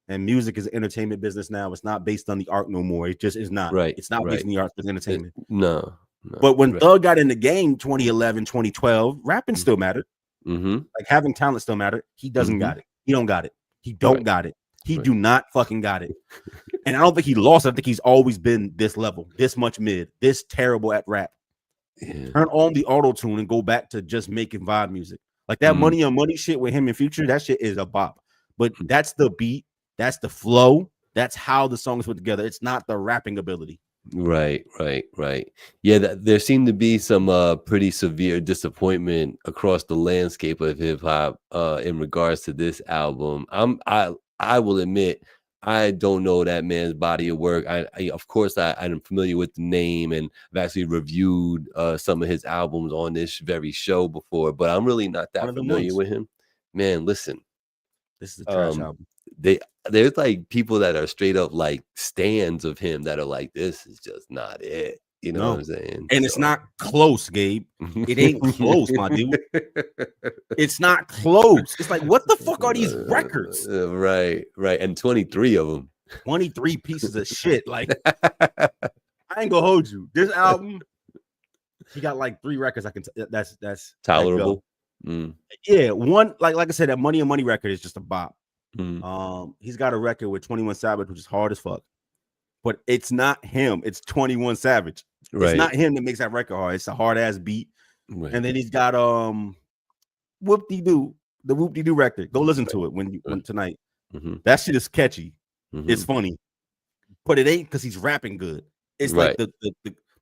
and music is an entertainment business now. It's not based on the art no more. It just is not. Right. It's not based on the art, it's entertainment. No. But when Thug got in the game 2011, 2012, rapping still mattered. Like having talent still mattered. He doesn't got it. He don't got it. He don't got it. He do not fucking got it. And I don't think he lost. I think he's always been this level, this much mid, this terrible at rap. Turn on the auto-tune and go back to just making vibe music. Like that Money on Money shit with him in Future, that shit is a bop. But that's the beat, that's the flow, that's how the song is put together. It's not the rapping ability. Right. Yeah, there seemed to be some pretty severe disappointment across the landscape of hip hop in regards to this album. I will admit, I don't know that man's body of work. Of course, I'm familiar with the name, and I've actually reviewed some of his albums on this very show before, but I'm really not that familiar with him. Man, listen, this is a trash album. There's like people that are straight up like stans of him that are like, this is just not it. You know what I'm saying? And it's not close, Gabe. It ain't close, my dude. It's not close. It's like, what the fuck are these records? Right. And 23 of them. 23 pieces of shit. Like, I ain't gonna hold you. This album, he got like 3 records. That's tolerable. Yeah, one like I said, that Money and Money record is just a bop. Mm. He's got a record with 21 Savage, which is hard as fuck. But it's not him. It's 21 Savage. Right. It's not him that makes that record hard. It's a hard ass beat. Right. And then he's got Whoop-De-Doo, the Whoop-De-Doo record. Go listen to it when tonight. That shit is catchy. It's funny, but it ain't because he's rapping good. It's like the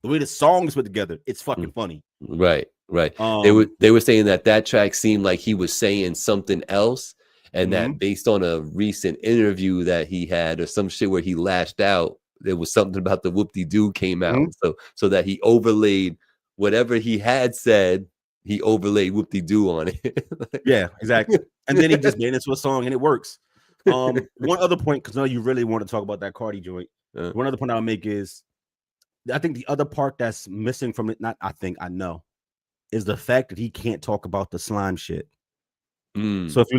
way the songs put together. It's fucking funny. Right. They were saying that track seemed like he was saying something else, and that based on a recent interview that he had or some shit where he lashed out, there was something about the Whoop-De-Doo came out, so that he overlaid whatever he had said. He overlaid Whoop-De-Doo on it. Yeah, exactly. And then he just made it into a song, and it works. One other point, because I know you really want to talk about that Cardi joint. One other point I'll make is, I think the other part that's missing from it, I know, is the fact that he can't talk about the slime shit. So if you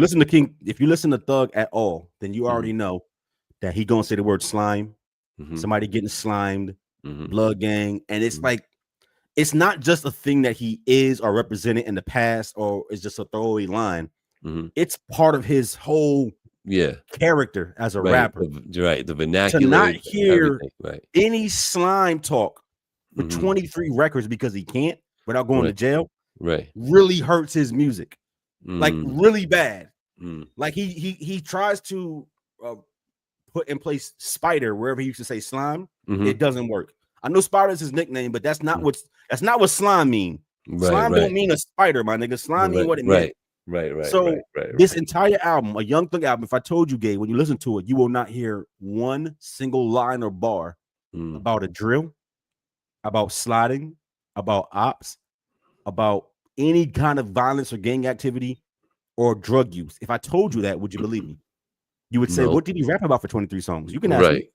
listen to Thug at all, then you already know that he gonna say the word slime, somebody getting slimed, blood gang, and it's like, it's not just a thing that he is or represented in the past, or it's just a throwaway line. It's part of his whole character as a rapper. The vernacular. To not hear any slime talk for 23 records because he can't without going to jail, really hurts his music. Like really bad. Like he tries to put in place Spider wherever he used to say slime. It doesn't work. I know Spider is his nickname, but that's not what slime mean. Slime don't mean a spider, my nigga. Slime mean what it meant. This entire album, a Young Thug album, if I told you, Gabe, when you listen to it, you will not hear one single line or bar about a drill, about sliding, about ops, about any kind of violence or gang activity or drug use. If I told you that, would you believe me? You would say, what did he rap about for 23 songs? You can ask me.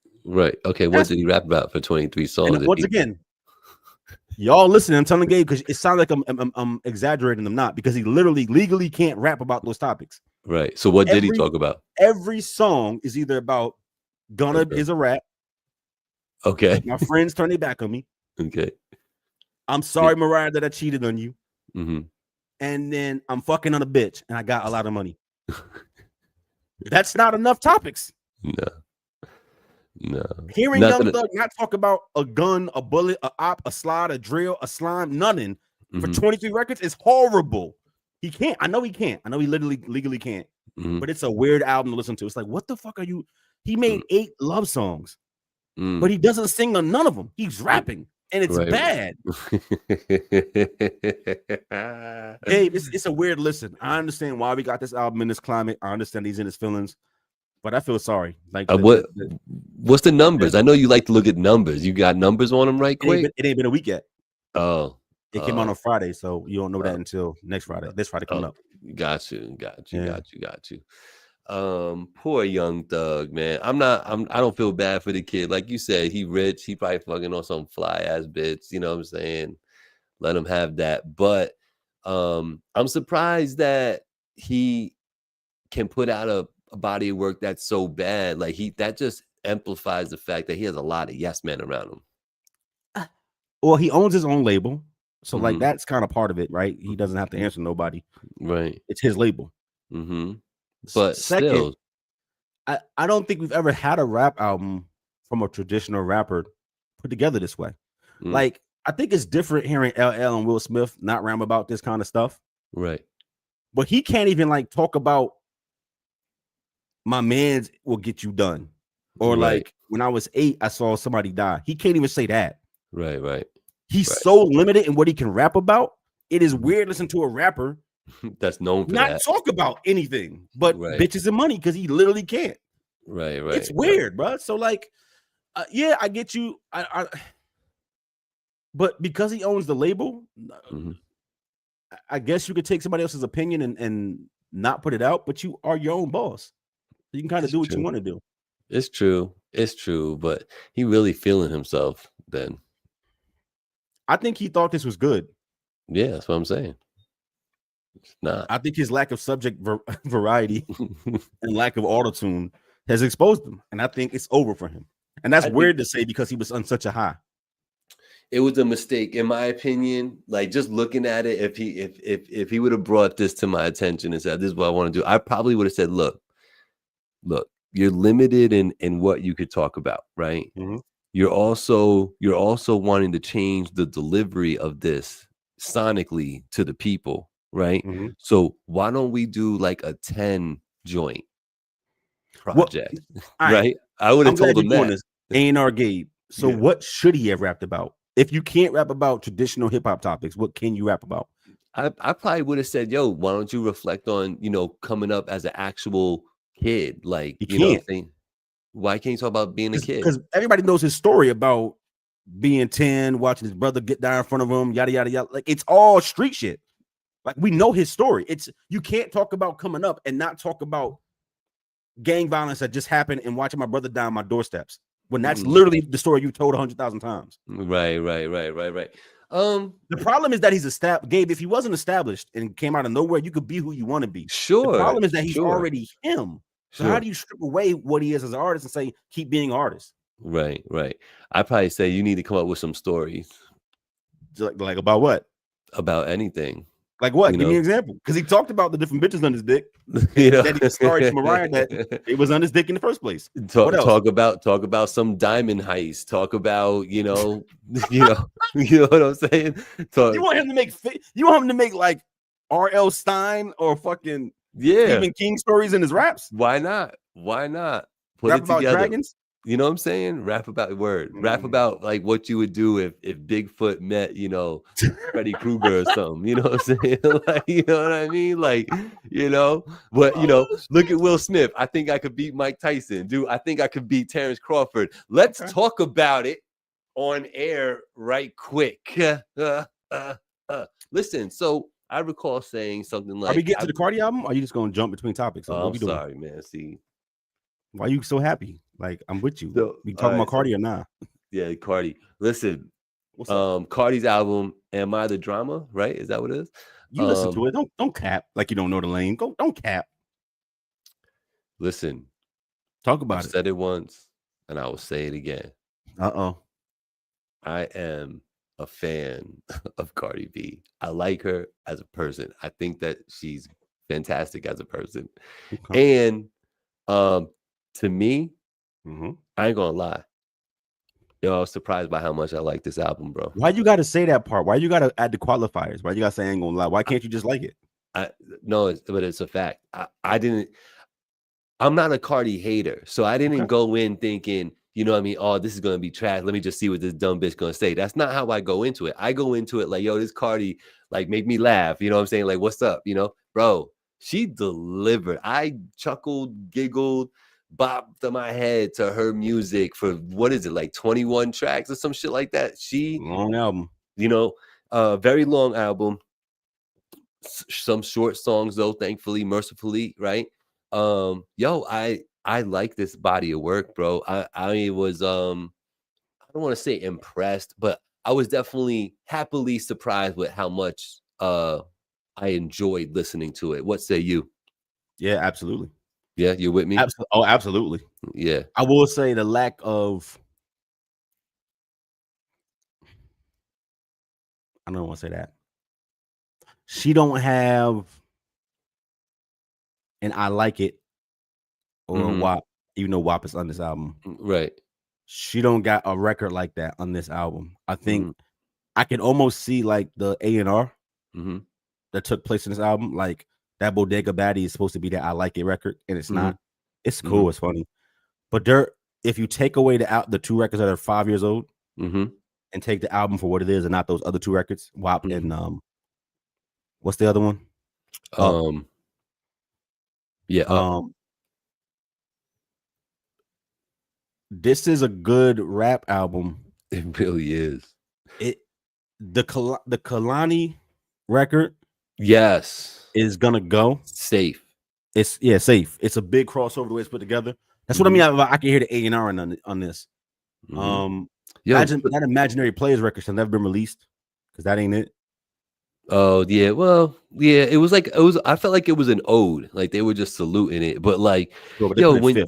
Okay, what did he rap about for 23 songs? And once again, y'all listening, I'm telling Gabe, because it sounds like I'm exaggerating. I'm not, because he literally legally can't rap about those topics. Right. So what did he talk about? Every song is either about Gunna is a rap. Okay. My friends turn their back on me. Okay. I'm sorry, Mariah, that I cheated on you. And then I'm fucking on a bitch and I got a lot of money. That's not enough topics. No. Hearing Young Thug not talk about a gun, a bullet, a op, a slide, a drill, a slime, nothing for 23 records is horrible. He can't. I know he can't. I know he literally legally can't. But it's a weird album to listen to. It's like, what the fuck are you? He made 8 love songs, but he doesn't sing on none of them. He's rapping, and it's bad. Hey, it's a weird listen. I understand why we got this album in this climate. I understand he's in his feelings, but I feel sorry. Like, what's the numbers? I know you like to look at numbers. You got numbers on them, right? Quick. It ain't been a week yet. Oh, it came out on Friday, so you don't know that until next Friday. This Friday coming up. Got you. Poor Young Thug, man. I don't feel bad for the kid. Like you said, he rich. He probably fucking on some fly ass bitch. You know what I'm saying? Let him have that. But I'm surprised that he can put out a body of work that's so bad. Like that just amplifies the fact that he has a lot of yes men around him. Well, he owns his own label. So like that's kind of part of it, right? He doesn't have to answer nobody. Right. It's his label. But second, still, I don't think we've ever had a rap album from a traditional rapper put together this way. Like, I think it's different hearing LL and Will Smith not rap about this kind of stuff. Right. But he can't even like talk about my man's will get you done. Or like when I was 8, I saw somebody die. He can't even say that. Right. He's so limited in what he can rap about. It is weird listening to a rapper that's known for not talk about anything but bitches and money, because he literally can't. Right. It's weird, bro. So like, yeah, I get you. But because he owns the label, I guess you could take somebody else's opinion and not put it out, but you are your own boss. You can kind of do what you want to do. It's true, but he really feeling himself then. I think he thought this was good. Yeah, that's what I'm saying. It's not. I think his lack of subject variety and lack of auto-tune has exposed him, and I think it's over for him. And that's weird to say because he was on such a high. It was a mistake, in my opinion. Like, just looking at it, if he would have brought this to my attention and said, "This is what I want to do," I probably would have said, "Look, you're limited in what you could talk about, right? Mm-hmm. You're also wanting to change the delivery of this sonically to the people, right? Mm-hmm. So why don't we do like a 10 joint Well, project, all right. right?" I would I'm have glad told you're him doing that. this. A&R Gabe. So Yeah. what should he have rapped about? If you can't rap about traditional hip hop topics, what can you rap about? I probably would have said, "Yo, why don't you reflect on, coming up as an actual kid? Like, You you know what can't, I'm saying? Why can't you talk about being a kid?" because everybody knows his story about being 10, watching his brother get down in front of him, yada yada yada. Like, it's all street shit. Like, we know his story. It's, you can't talk about coming up and not talk about gang violence that just happened and watching my brother down my doorsteps, when that's literally the story you told 100,000 times. Right. The problem is that he's established. Gabe, if he wasn't established and came out of nowhere, you could be who you want to be. Sure. The problem is that he's sure, already him. So sure. how do you strip away what he is as an artist and say, keep being an artist? Right. I probably say you need to come up with some stories Like about what? about anything. Like what? You Give me know? an example. Because he talked about the different bitches on his dick. You know? That he was sorry to Mariah that it was on his dick in the first place. What else? Talk about some diamond heist. Talk about, you know what I'm saying? You want him to make like R.L. Stein or fucking Stephen King stories in his raps? Why not? Put Rap it about together. dragons? You know what I'm saying? Rap about rap about like what you would do if Bigfoot met, Freddy Krueger or something. You know what I'm saying? Like, you know what I mean? Like, but look at Will Smith. I think I could beat Mike Tyson. Dude, I think I could beat Terrence Crawford. Let's talk about it on air right quick. Listen, so I recall saying something like, Are we getting to the Cardi album? Or are you just gonna jump between topics? Oh, I'm sorry, man. See, why are you so happy? Like, I'm with you. So, we talking about Cardi or not? Yeah, Cardi. Listen, What's up? Cardi's album, Am I the Drama? Right? Is that what it is? You listen to it. Don't cap like you don't know the lane. Don't cap. Listen, talk about I've said it once, and I will say it again. I am a fan of Cardi B. I like her as a person. I think that she's fantastic as a person. And to me, I ain't gonna lie. I was surprised by how much I like this album, bro. Why you got to say that part? Why you got to add the qualifiers? Why you got to say I ain't gonna lie? Why can't you just like it? But it's a fact. I'm not a Cardi hater, so I didn't go in thinking, you know what I mean? Oh, this is gonna be trash. Let me just see what this dumb bitch gonna say. That's not how I go into it. I go into it like, yo, this Cardi like make me laugh. You know what I'm saying? Like, what's up? Bro, she delivered. I chuckled, giggled, bopped to my head to her music for what is it, like 21 tracks or some shit like that. Long album. Very long album. Some short songs though, thankfully, mercifully, right? I like this body of work, bro. I was I don't want to say impressed, but I was definitely happily surprised with how much I enjoyed listening to it. What say you? Yeah, absolutely. Yeah, you're with me? Absolutely. Yeah. I will say the lack of, I don't want to say that. She don't have and I like it or WAP, even though WAP is on this album. Right. She don't got a record like that on this album. I think I can almost see like the A&R that took place in this album. Like that Bodega Baddie is supposed to be that I Like It record, and it's not. It's cool. It's funny. But if you take away the two records that are 5 years old and take the album for what it is and not those other two records, WAP and what's the other one? This is a good rap album. It really is. The Kalani record, yes, is gonna go safe. It's safe. It's a big crossover the way it's put together. That's what I mean. I can hear the A&R on this. Imagine that Imaginary Players record has never been released because that ain't it. Oh yeah, well yeah. It was. I felt like it was an ode. Like they were just saluting it, but like, when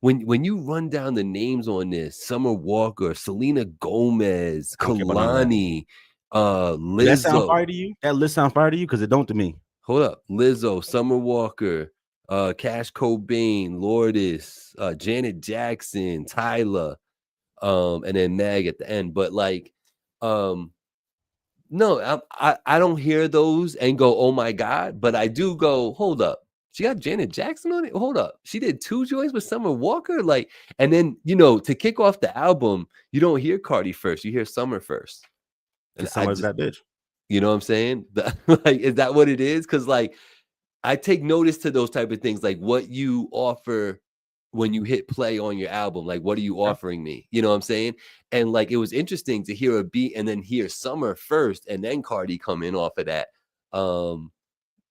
when you run down the names on this, Summer Walker, Selena Gomez, I don't care about none of that. Kalani, Does that sound Lizzo. fire to you? That list sound fire to you? Because it don't to me. Hold up, Lizzo, Summer Walker, Cash Cobain, Lourdes, Janet Jackson, Tyler, and then Meg at the end. But like, no, I don't hear those and go, oh my God, but I do go, hold up. She got Janet Jackson on it. Hold up. She did 2 joints with Summer Walker. Like, and then, to kick off the album, you don't hear Cardi first. You hear Summer first. And Because Summer's that bitch. you know what I'm saying? Like, is that what it is? Because like, I take notice to those type of things, like what you offer when you hit play on your album. Like, what are you offering me? You know what I'm saying? And like, it was interesting to hear a beat and then hear Summer first and then Cardi come in off of that.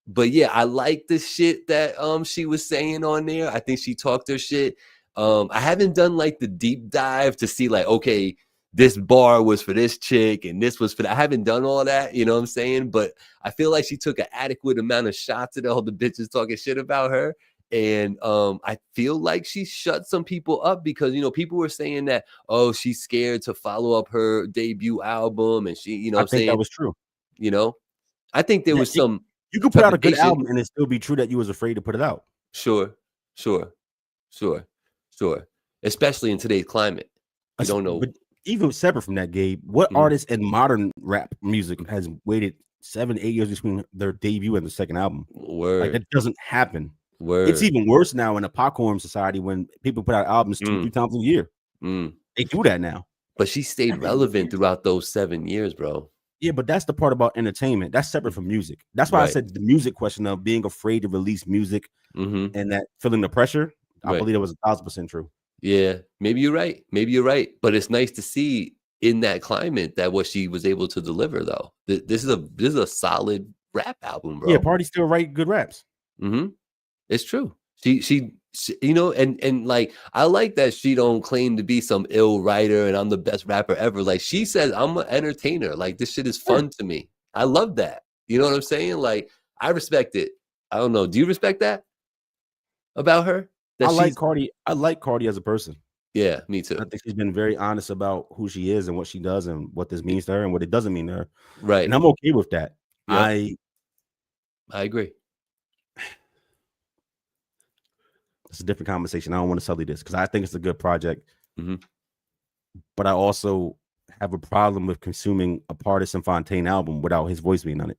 But yeah, I like the shit that she was saying on there. I think she talked her shit. I haven't done like the deep dive to see like, okay, this bar was for this chick and this was for that. I haven't done all that, you know what I'm saying? But I feel like she took an adequate amount of shots at all the bitches talking shit about her. And I feel like she shut some people up because, people were saying that, oh, she's scared to follow up her debut album. And she, I think that was true. I think there was some. You could put out a good album and it still be true that you was afraid to put it out. Sure. Especially in today's climate. You don't know. But even separate from that, Gabe, what artist in modern rap music has waited 7-8 years between their debut and the second album? Word. Like, that doesn't happen. Word. It's even worse now in a popcorn society when people put out albums 2-3 times a year. They do that now. But she stayed relevant throughout those 7 years, bro. Yeah, but that's the part about entertainment. That's separate from music. That's why I said the music question of being afraid to release music and that feeling the pressure. I believe that was 1,000% true. Yeah, maybe you're right. But it's nice to see in that climate that what she was able to deliver, though. This is a solid rap album, bro. Yeah, Party still write good raps. It's true. She and like, I like that she don't claim to be some ill writer and I'm the best rapper ever. Like, she says, I'm an entertainer. Like, this shit is fun to me. I love that. You know what I'm saying? Like, I respect it. I don't know. Do you respect that about her? I like Cardi. I like Cardi as a person. Yeah, me too. I think she's been very honest about who she is and what she does and what this means to her and what it doesn't mean to her. Right. And I'm okay with that. Yep. I agree. It's a different conversation. I don't want to sully this because I think it's a good project. But I also have a problem with consuming a Partisan Fontaine album without his voice being on it.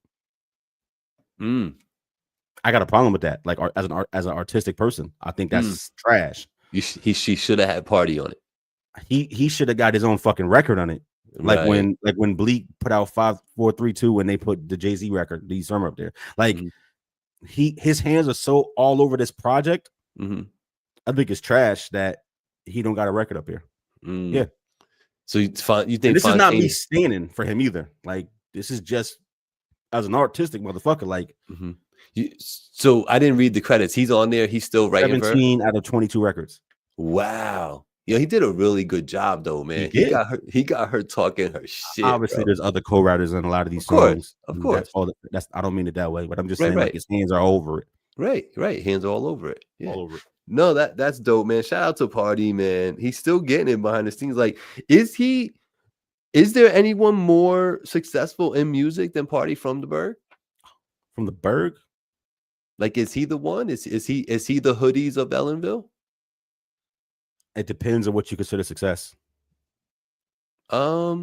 I got a problem with that. Like, as an artistic person, I think that's trash. She should have had Party on it. He should have got his own fucking record on it. Like when Bleak put out 5, 4, 3, 2 and they put the Jay-Z record, the Summer up there. Like his hands are so all over this project. I think it's trash that he don't got a record up here. Yeah. So you think this is not me standing for him either. Like, this is just as an artistic motherfucker. Like, so I didn't read the credits. He's on there. He's still writing 17 out of 22 records. Wow. Yeah, he did a really good job though, man. He got her talking her shit. Obviously, there's other co-writers in a lot of these songs. Of course. That's I don't mean it that way, but I'm just saying like his hands are over it. Right. Hands are all over it. Yeah. All over it. No, that's dope, man. Shout out to Party, man. He's still getting it behind the scenes. Like, is there anyone more successful in music than Party from the Berg? From the Berg? Like, is he the one? Is he the Hoodies of Ellenville? It depends on what you consider success. I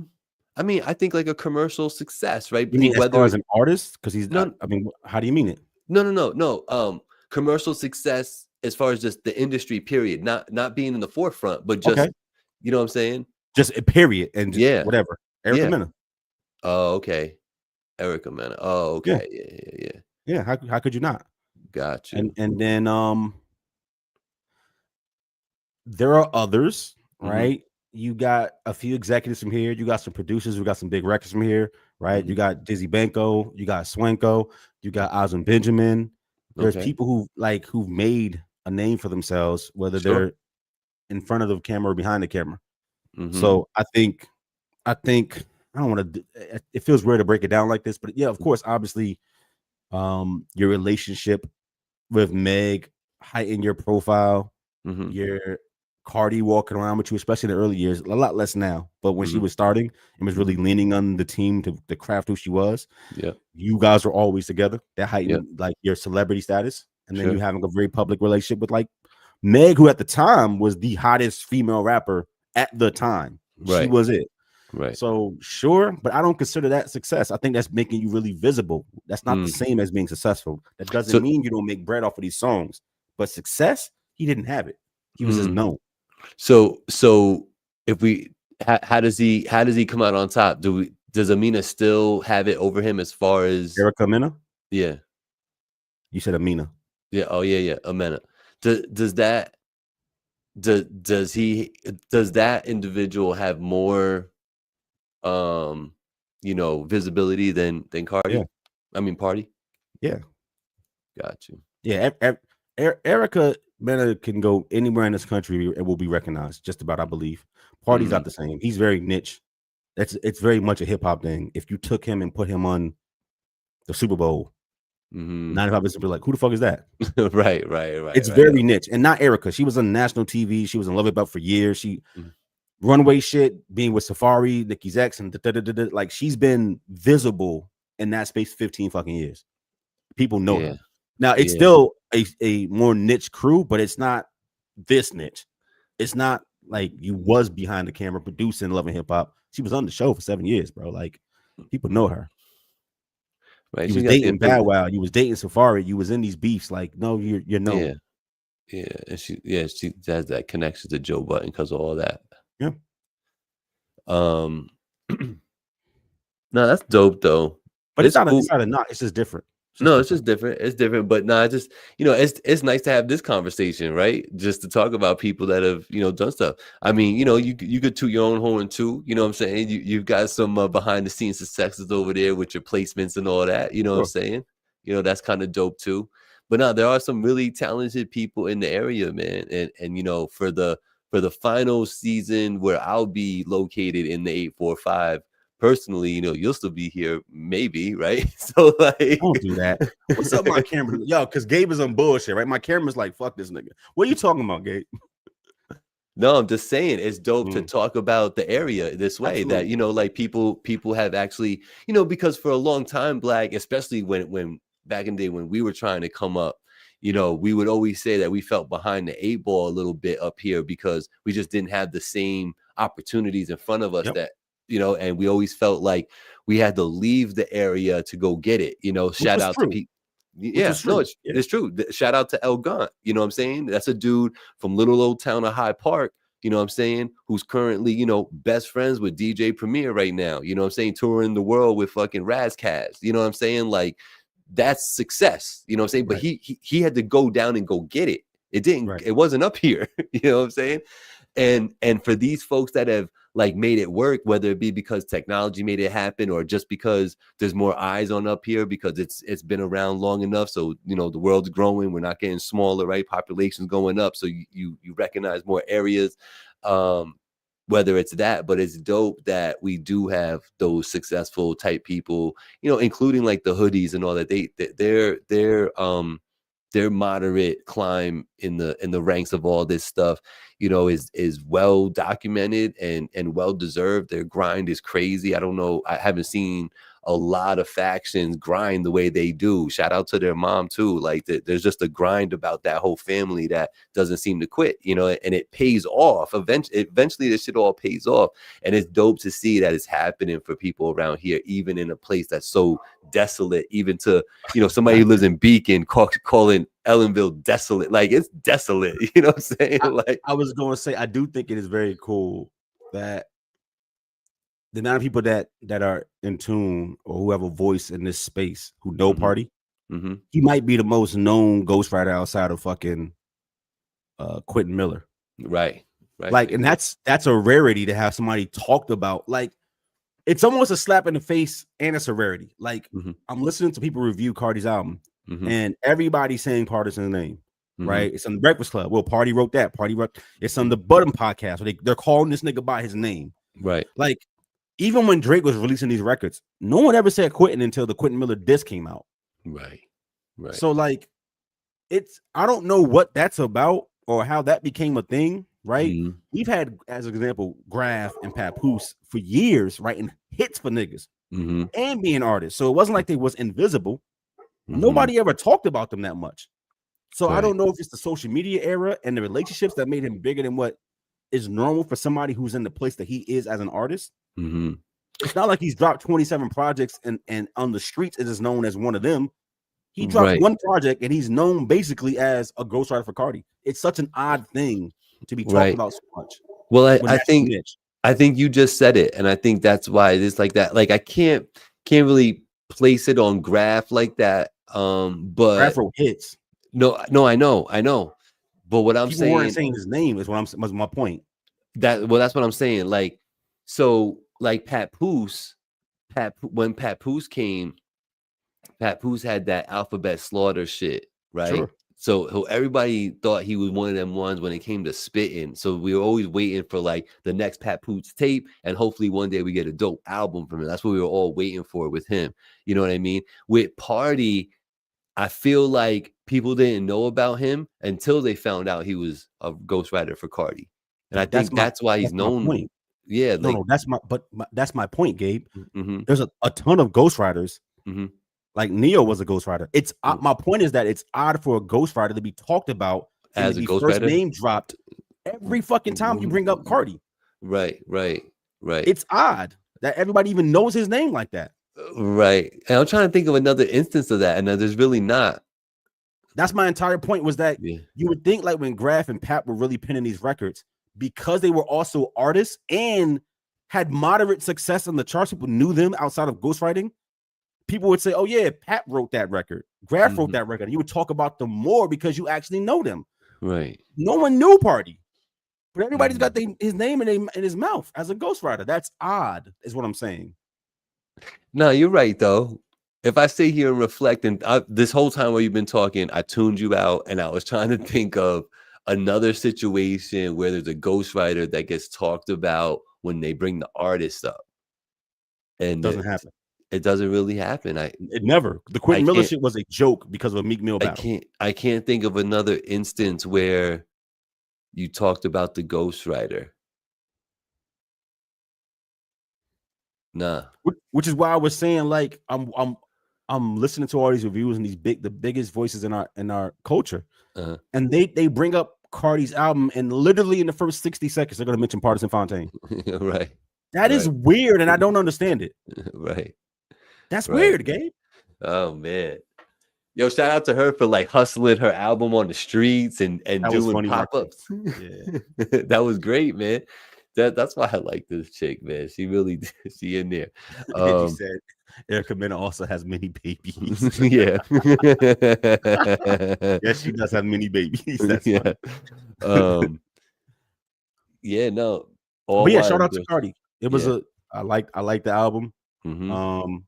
mean, I think like a commercial success, right? You mean as far as an artist? Because he's not. I mean, how do you mean it? No. Commercial success as far as just the industry, period. Not being in the forefront, but just you know what I'm saying? Just a period and whatever. Erica Mena. Oh, okay. Erica Mena. Oh, okay. Yeah. How could you not? Gotcha. And then there are others, right? You got a few executives from here. You got some producers. We got some big records from here, right? You got Dizzy Banko. You got Swanko. You got Osmond Benjamin. There's people who've made a name for themselves, whether they're in front of the camera or behind the camera. So I think I don't want to. It feels weird to break it down like this, but yeah, of course, obviously, your relationship with Meg heightened your profile. Your Cardi walking around with you, especially in the early years. A lot less now, but when she was starting and was really leaning on the team to craft who she was, you guys were always together. That heightened like your celebrity status, and then you having a very public relationship with like Meg, who at the time was the hottest female rapper at the time. She was it. Right. So sure, but I don't consider that success. I think that's making you really visible. That's not the same as being successful. That doesn't mean you don't make bread off of these songs. But success, he didn't have it. He was just known. So if we how does he come out on top? Does Amina still have it over him as far as Erica Mena? Yeah. You said Amina. Yeah. Oh yeah. Amina. Does that individual have more visibility than Cardi? Yeah. I mean Party? Yeah. Got you. Yeah. Erica Mena can go anywhere in this country and will be recognized just about, I believe. Party's not the same. He's very niche. It's very much a hip hop thing. If you took him and put him on the Super Bowl, 95% be like, who the fuck is that? Right. It's very niche. And not Erica. She was on national TV. She was in Love It Belt for years. She runway shit, being with Safari, Nicki's ex, and like she's been visible in that space 15 fucking years. People know her. Now it's still a more niche crew, but it's not this niche. It's not like you was behind the camera producing Love and Hip Hop. She was on the show for 7 years, bro. Like people know her. Right. You was dating Bow Wow. You was dating Safari. You was in these beefs. Like, no, you're known. Yeah. And she has that connection to Joe Budden because of all that. Yeah. No, that's dope though. But it's not a knock. It's just different. It's just different. It's different. But no, it's nice to have this conversation, right? Just to talk about people that have, done stuff. I mean, you could toot your own horn too. You know what I'm saying? You've got some behind the scenes successes over there with your placements and all that. You know what I'm saying? That's kind of dope too. But no, there are some really talented people in the area, man. And for the final season where I'll be located in the 845. Personally, you'll still be here, maybe, right? So like, don't do that. What's up, my camera? Yo, because Gabe is on bullshit, right? My camera's like, fuck this nigga. What are you talking about, Gabe? No, I'm just saying it's dope to talk about the area this way. Absolutely. That like people have actually, because for a long time, Black, especially when back in the day when we were trying to come up, we would always say that we felt behind the 8 ball a little bit up here because we just didn't have the same opportunities in front of us that. And we always felt like we had to leave the area to go get it. Shout out to people. Yeah, no, it's true. Shout out to El Gaunt. You know what I'm saying? That's a dude from little old town of Hyde Park. You know what I'm saying? Who's currently, best friends with DJ Premier right now. You know what I'm saying? Touring the world with fucking Razkaz. You know what I'm saying? Like that's success. You know what I'm saying? But he had to go down and go get it. It didn't. It wasn't up here. You know what I'm saying? And for these folks that have like made it work, whether it be because technology made it happen or just because there's more eyes on up here because it's been around long enough. So, the world's growing. We're not getting smaller, right? Population's going up. So you recognize more areas, whether it's that, but it's dope that we do have those successful type people, including like the hoodies and all that. Their moderate climb in the ranks of all this stuff, is well documented and well deserved. Their grind is crazy. I don't know. I haven't seen a lot of factions grind the way they do. Shout out to their mom too. Like there's just a grind about that whole family that doesn't seem to quit, and it pays off. Eventually this shit all pays off. And it's dope to see that it's happening for people around here, even in a place that's so desolate, even to, somebody who lives in Beacon calling Ellenville desolate. Like it's desolate. You know what I'm saying? I was going to say, I do think it is very cool that the amount of people that are in tune or who have a voice in this space who know Party, he might be the most known ghostwriter outside of fucking Quentin Miller. Right. Like, and that's a rarity to have somebody talked about. Like, it's almost a slap in the face and it's a rarity. Like, I'm listening to people review Cardi's album and everybody's saying Party's name. Right? It's on the Breakfast Club. Well, Party wrote that. It's on the Button podcast. Where they're calling this nigga by his name. Right. Like, even when Drake was releasing these records, no one ever said Quentin until the Quentin Miller disc came out. Right. So like, I don't know what that's about or how that became a thing, right? We've had, as an example, Graf and Papoose for years writing hits for niggas and being artists. So it wasn't like they was invisible. Nobody ever talked about them that much. So I don't know if it's the social media era and the relationships that made him bigger than what is normal for somebody who's in the place that he is as an artist. It's not like he's dropped 27 projects and on the streets it is known as one of them. He dropped one project and he's known basically as a ghostwriter for Cardi. It's such an odd thing to be talked about so much. Well, I think you just said it, and I think that's why it is like that. Like I can't really place it on Graf like that. But Graf wrote hits. No, I know. But what I'm People weren't saying his name is was my point. That's what I'm saying. Like, so like Papoose, when Papoose came, Papoose had that Alphabet Slaughter shit, right? Sure. So everybody thought he was one of them ones when it came to spitting. So we were always waiting for like the next Papoose tape, and hopefully one day we get a dope album from him. That's what we were all waiting for with him. You know what I mean? With Party, I feel like people didn't know about him until they found out he was a ghostwriter for Cardi, and I think that's why he's known. Yeah, like, no, that's my point, Gabe. There's a ton of ghostwriters. Like Neo was a ghostwriter. It's my point is that it's odd for a ghostwriter to be talked about as a first name dropped every fucking time you bring up Cardi. Right. It's odd that everybody even knows his name like that. Right. And I'm trying to think of another instance of that, and there's really not. That's my entire point, was that you would think like when Graf and Pat were really penning these records, because they were also artists and had moderate success on the charts, people knew them outside of ghostwriting. People would say, oh yeah, Pat wrote that record, Graf wrote that record. You would talk about them more because you actually know them. Right. No one knew Party, but everybody's got his name in his mouth as a ghostwriter. That's odd, is what I'm saying. No, you're right though. If I sit here and reflect, and this whole time while you've been talking, I tuned you out, and I was trying to think of another situation where there's a ghostwriter that gets talked about when they bring the artist up, and it doesn't happen. It doesn't really happen. It never. The Quentin Miller shit was a joke because of a Meek Mill battle. I can't think of another instance where you talked about the ghostwriter. Nah. Which is why I was saying, like, I'm listening to all these reviews and the biggest voices in our culture, and they bring up Cardi's album, and literally in the first 60 seconds they're gonna mention Partisan Fontaine. Right. That is weird, and I don't understand it. Right. That's weird, Gabe. Oh man. Yo, shout out to her for like hustling her album on the streets and doing pop-ups. Yeah. That was great, man. That's why I like this chick, man. She really she in there. She said Erica Mena also has many babies. Yeah. Yes, she does have many babies. That's funny. Yeah, no. But yeah, shout out to Cardi. It was I like the album. I'm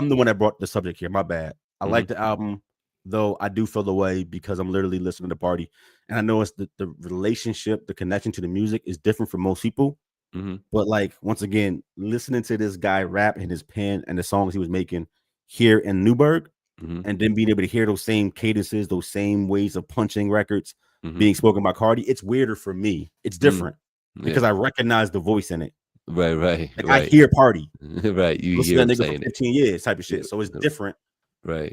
the one that brought the subject here. My bad. I like the album, though I do feel the way because I'm literally listening to Party, and I know it's the relationship, the connection to the music is different for most people. But like, once again, listening to this guy rap and his pen and the songs he was making here in Newburgh, and then being able to hear those same cadences, those same ways of punching records being spoken by Cardi, it's weirder for me. It's different because I recognize the voice in it. Right. I hear Party. Right. You hear that nigga for 15 years type of shit. So it's different. Right.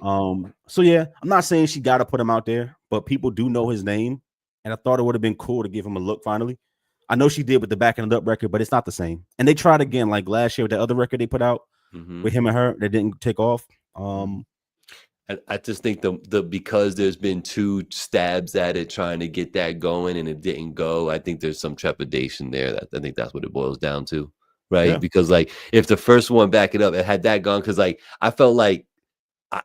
So yeah, I'm not saying she got to put him out there, but people do know his name, and I thought it would have been cool to give him a look finally. I know she did with the Backing It Up record, but it's not the same. And they tried again, like last year with the other record they put out with him and her, that didn't take off. I just think the because there's been 2 stabs at it trying to get that going and it didn't go. I think there's some trepidation there. I think that's what it boils down to, right? Yeah. Because like if the first one, Back It Up, it had that gone, because like I felt like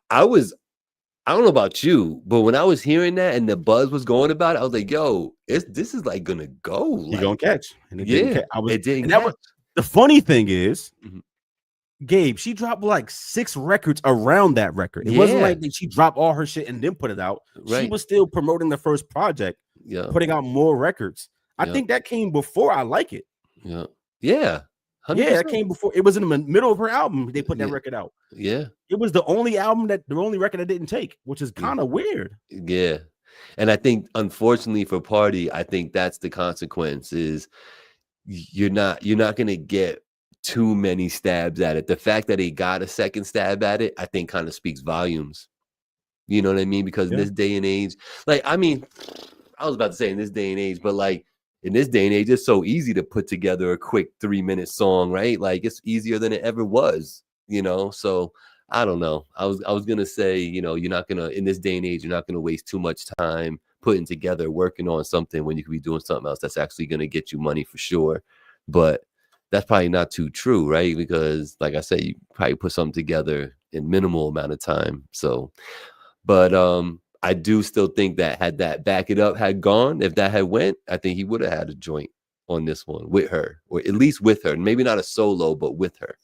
I don't know about you, but when I was hearing that and the buzz was going about it, I was like, "Yo, this is like gonna go. Like, you're gonna catch." And it didn't. That was the funny thing is. Gabe, she dropped like 6 records around that record. It wasn't like she dropped all her shit and then put it out. Right. She was still promoting the first project, putting out more records. I think that came before I Like It. Yeah. 100%. Yeah, that came before. It was in the middle of her album. They put that record out. Yeah. It was the only record I didn't take, which is kind of weird. Yeah. And I think, unfortunately for Party, I think that's the consequence is you're not gonna get too many stabs at it. The fact that he got a second stab at it, I think kind of speaks volumes. You know what I mean? Because in Yeah. this day and age, like, I mean, I was about to say in this day and age, but like in this day and age, it's so easy to put together a quick 3-minute song, right? Like it's easier than it ever was, you know? So I don't know. I was gonna say, you know, you're not gonna in this day and age, you're not gonna waste too much time putting together, working on something when you could be doing something else that's actually gonna get you money for sure. But that's probably not too true, right? Because like I said, you probably put something together in minimal amount of time. So but I do still think that had that back it up had gone, if that had went, I think he would have had a joint on this one with her, or at least with her. Maybe not a solo, but with her.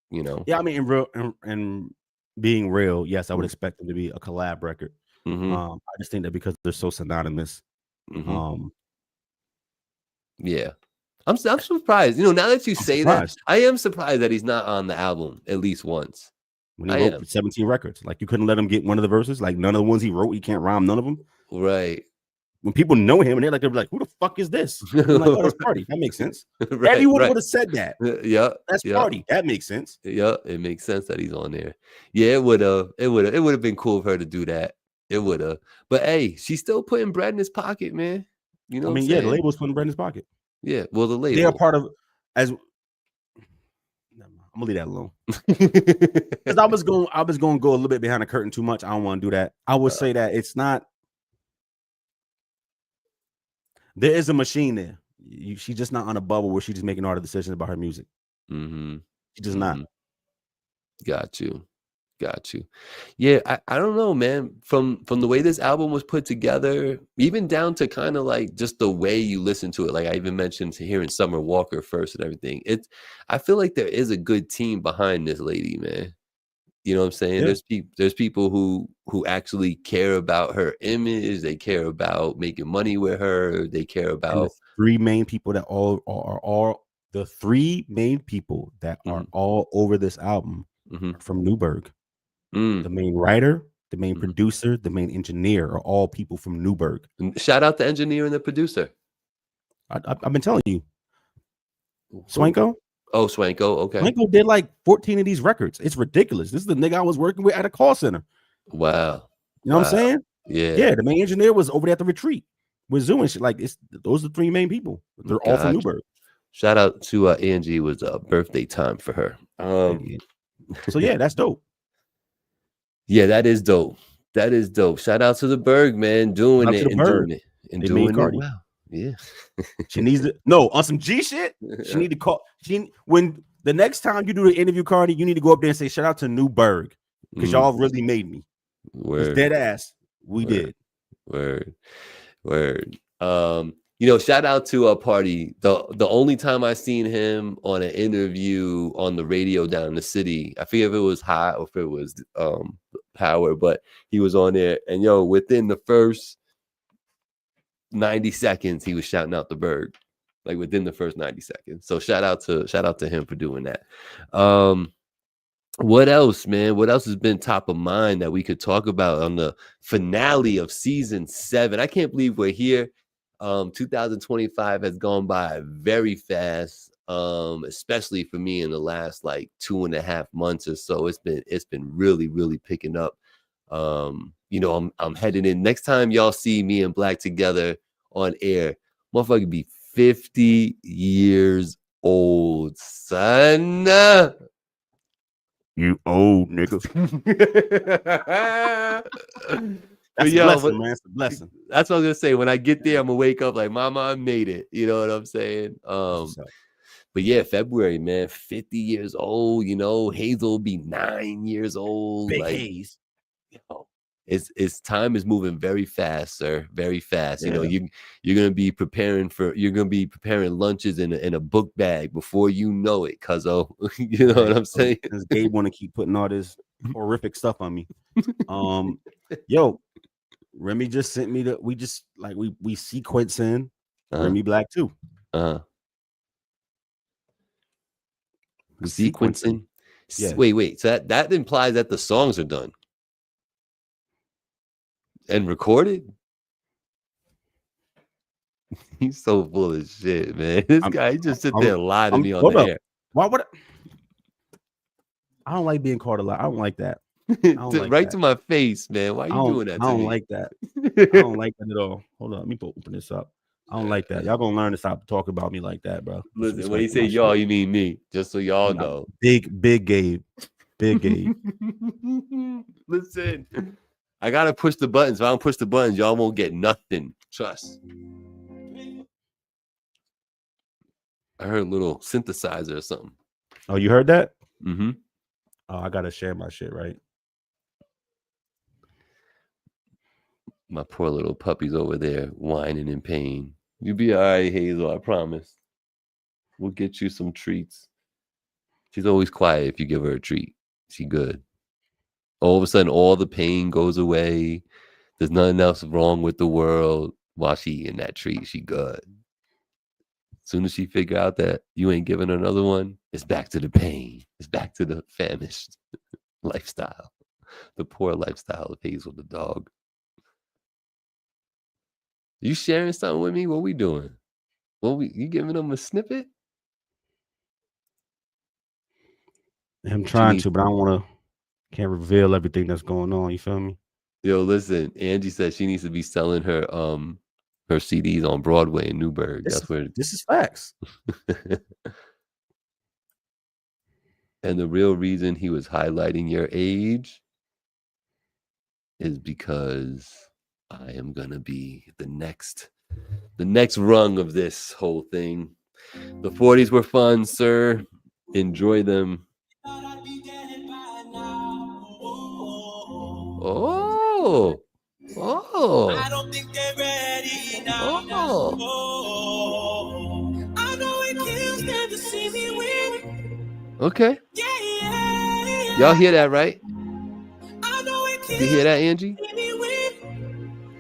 You know? Yeah, I mean, in real and being real, yes, I would Mhm. expect it to be a collab record. Mhm. I just think that because they're so synonymous. Mhm. Um, Yeah. I'm surprised. You know, now that you I'm say that, surprised I am surprised that he's not on the album at least once. when he I wrote am. 17 records. Like you couldn't let him get one of the verses. Like none of the ones he wrote, he can't rhyme none of them. Right. When people know him and they're like, who the fuck is this? I'm like, oh, that's Party. That makes sense. Right, Everyone right. would have said that. Yeah, That's yeah. Party. That makes sense. Yeah, it makes sense that he's on there. Yeah, it would have been cool of her to do that. It would have. But hey, she's still putting bread in his pocket, man. You know I what I'm mean, yeah, the saying? label's putting bread in his pocket. Yeah, well, the They are label. part of as Never mind. I'm gonna leave that alone. Because I was going to go a little bit behind the curtain too much. I don't want to do that. I would say that it's not. There is a machine there. She's just not on a bubble where she's just making all the decisions about her music. Mm-hmm. She does not. Got you. Got you. Yeah, I don't know, man. From the way this album was put together, even down to kind of like just the way you listen to it. Like I even mentioned to hearing Summer Walker first and everything. I feel like there is a good team behind this lady, man. You know what I'm saying? Yeah. There's people who actually care about her image. They care about making money with her. They care And the about three main people that all the three main people that are Mhm, all over this album mhm, are from Newburgh. mm, The main writer, the main mhm. producer, the main engineer are all people from Newburgh. And shout out the engineer and the producer. I've been telling you, Who? Swanko. Oh, Swanko. Okay. Swanko did like 14 of these records. It's ridiculous. This is the nigga I was working with at a call center. Wow. You know what I'm Wow. saying? Yeah. Yeah, the main engineer was over there at the retreat with Zoo and shit. Like those are the three main people. They're all from Gotcha. Newburgh. Shout out to Angie. It was birthday time for her. Idiot. So yeah, that's dope. Yeah, that is dope. That is dope. Shout out to the Berg, man, doing Out to it the and bird. doing it and They made doing it Cardi. well. Yeah. She needs to no on some G shit. She need to call. When the next time you do the interview, Cardi, you need to go up there and say shout out to Newburgh because y'all really made me. It's Word. dead ass. We Word. did. Word. Word. You know, shout out to a Party. The only time I seen him on an interview on the radio down in the city, I forget if it was Hot or if it was Power, but he was on there, and yo, within the first 90 seconds, he was shouting out the Berg, like within the first 90 seconds. So shout out to him for doing that. What else, man? What else has been top of mind that we could talk about on the finale of season 7? I can't believe we're here. 2025 has gone by very fast, especially for me in the last like 2.5 months or so. It's been really, really picking up. You know, I'm heading in. Next time y'all see me and Black together on air, motherfucker be 50 years old, son. You old nigga. That's a blessing, man. It's a blessing. That's what I was gonna say. When I get there, I'm gonna wake up like, Mama, I made it. You know what I'm saying? But yeah, February, man, 50 years old. You know, Hazel will be 9 years old. Big like, Haze. You know, it's time is moving very fast, sir. Very fast. Yeah. You know, you're gonna be preparing lunches in a book bag before you know it, cuzzo. You know what I'm saying? Since Gabe want to keep putting all this horrific stuff on me. Yo, Remy just sent me we sequencing Remy Black too. Sequencing. Yeah. Wait. So that implies that the songs are done. and recorded. He's so full of shit, man. This guy, he just sit there and lie to me on the air. Why would I don't like being called a lie. I don't like that. Like to my face, man. Why are you doing that to me? I don't like that. I don't like that at all. Hold on, let me open this up. I don't like that. Y'all gonna learn to stop talking about me like that, bro. Listen, when you say y'all, you mean me. Just so y'all know. Big Gabe. Big Gabe. Listen, I gotta push the buttons. If I don't push the buttons, y'all won't get nothing. Trust. I heard a little synthesizer or something. Oh, you heard that? Mm-hmm. Oh, I gotta share my shit, right? My poor little puppy's over there whining in pain. You'll be all right, Hazel, I promise. We'll get you some treats. She's always quiet if you give her a treat. She good. All of a sudden, all the pain goes away. There's nothing else wrong with the world while she eating that treat. She good. As soon as she figure out that you ain't giving her another one, it's back to the pain. It's back to the famished lifestyle. The poor lifestyle of Hazel the dog. You sharing something with me? What we doing? You giving them a snippet? I'm trying to, but I don't want to. Can't reveal everything that's going on. You feel me? Yo, listen. Angie said she needs to be selling her CDs on Broadway in Newburgh. This is facts. And the real reason he was highlighting your age is because I am gonna be the next rung of this whole thing. The 40s were fun, sir. Enjoy them. Oh. I don't think they're ready now. I know it kills them to see me win. Okay. Yeah. Y'all hear that, right? You hear that, Angie?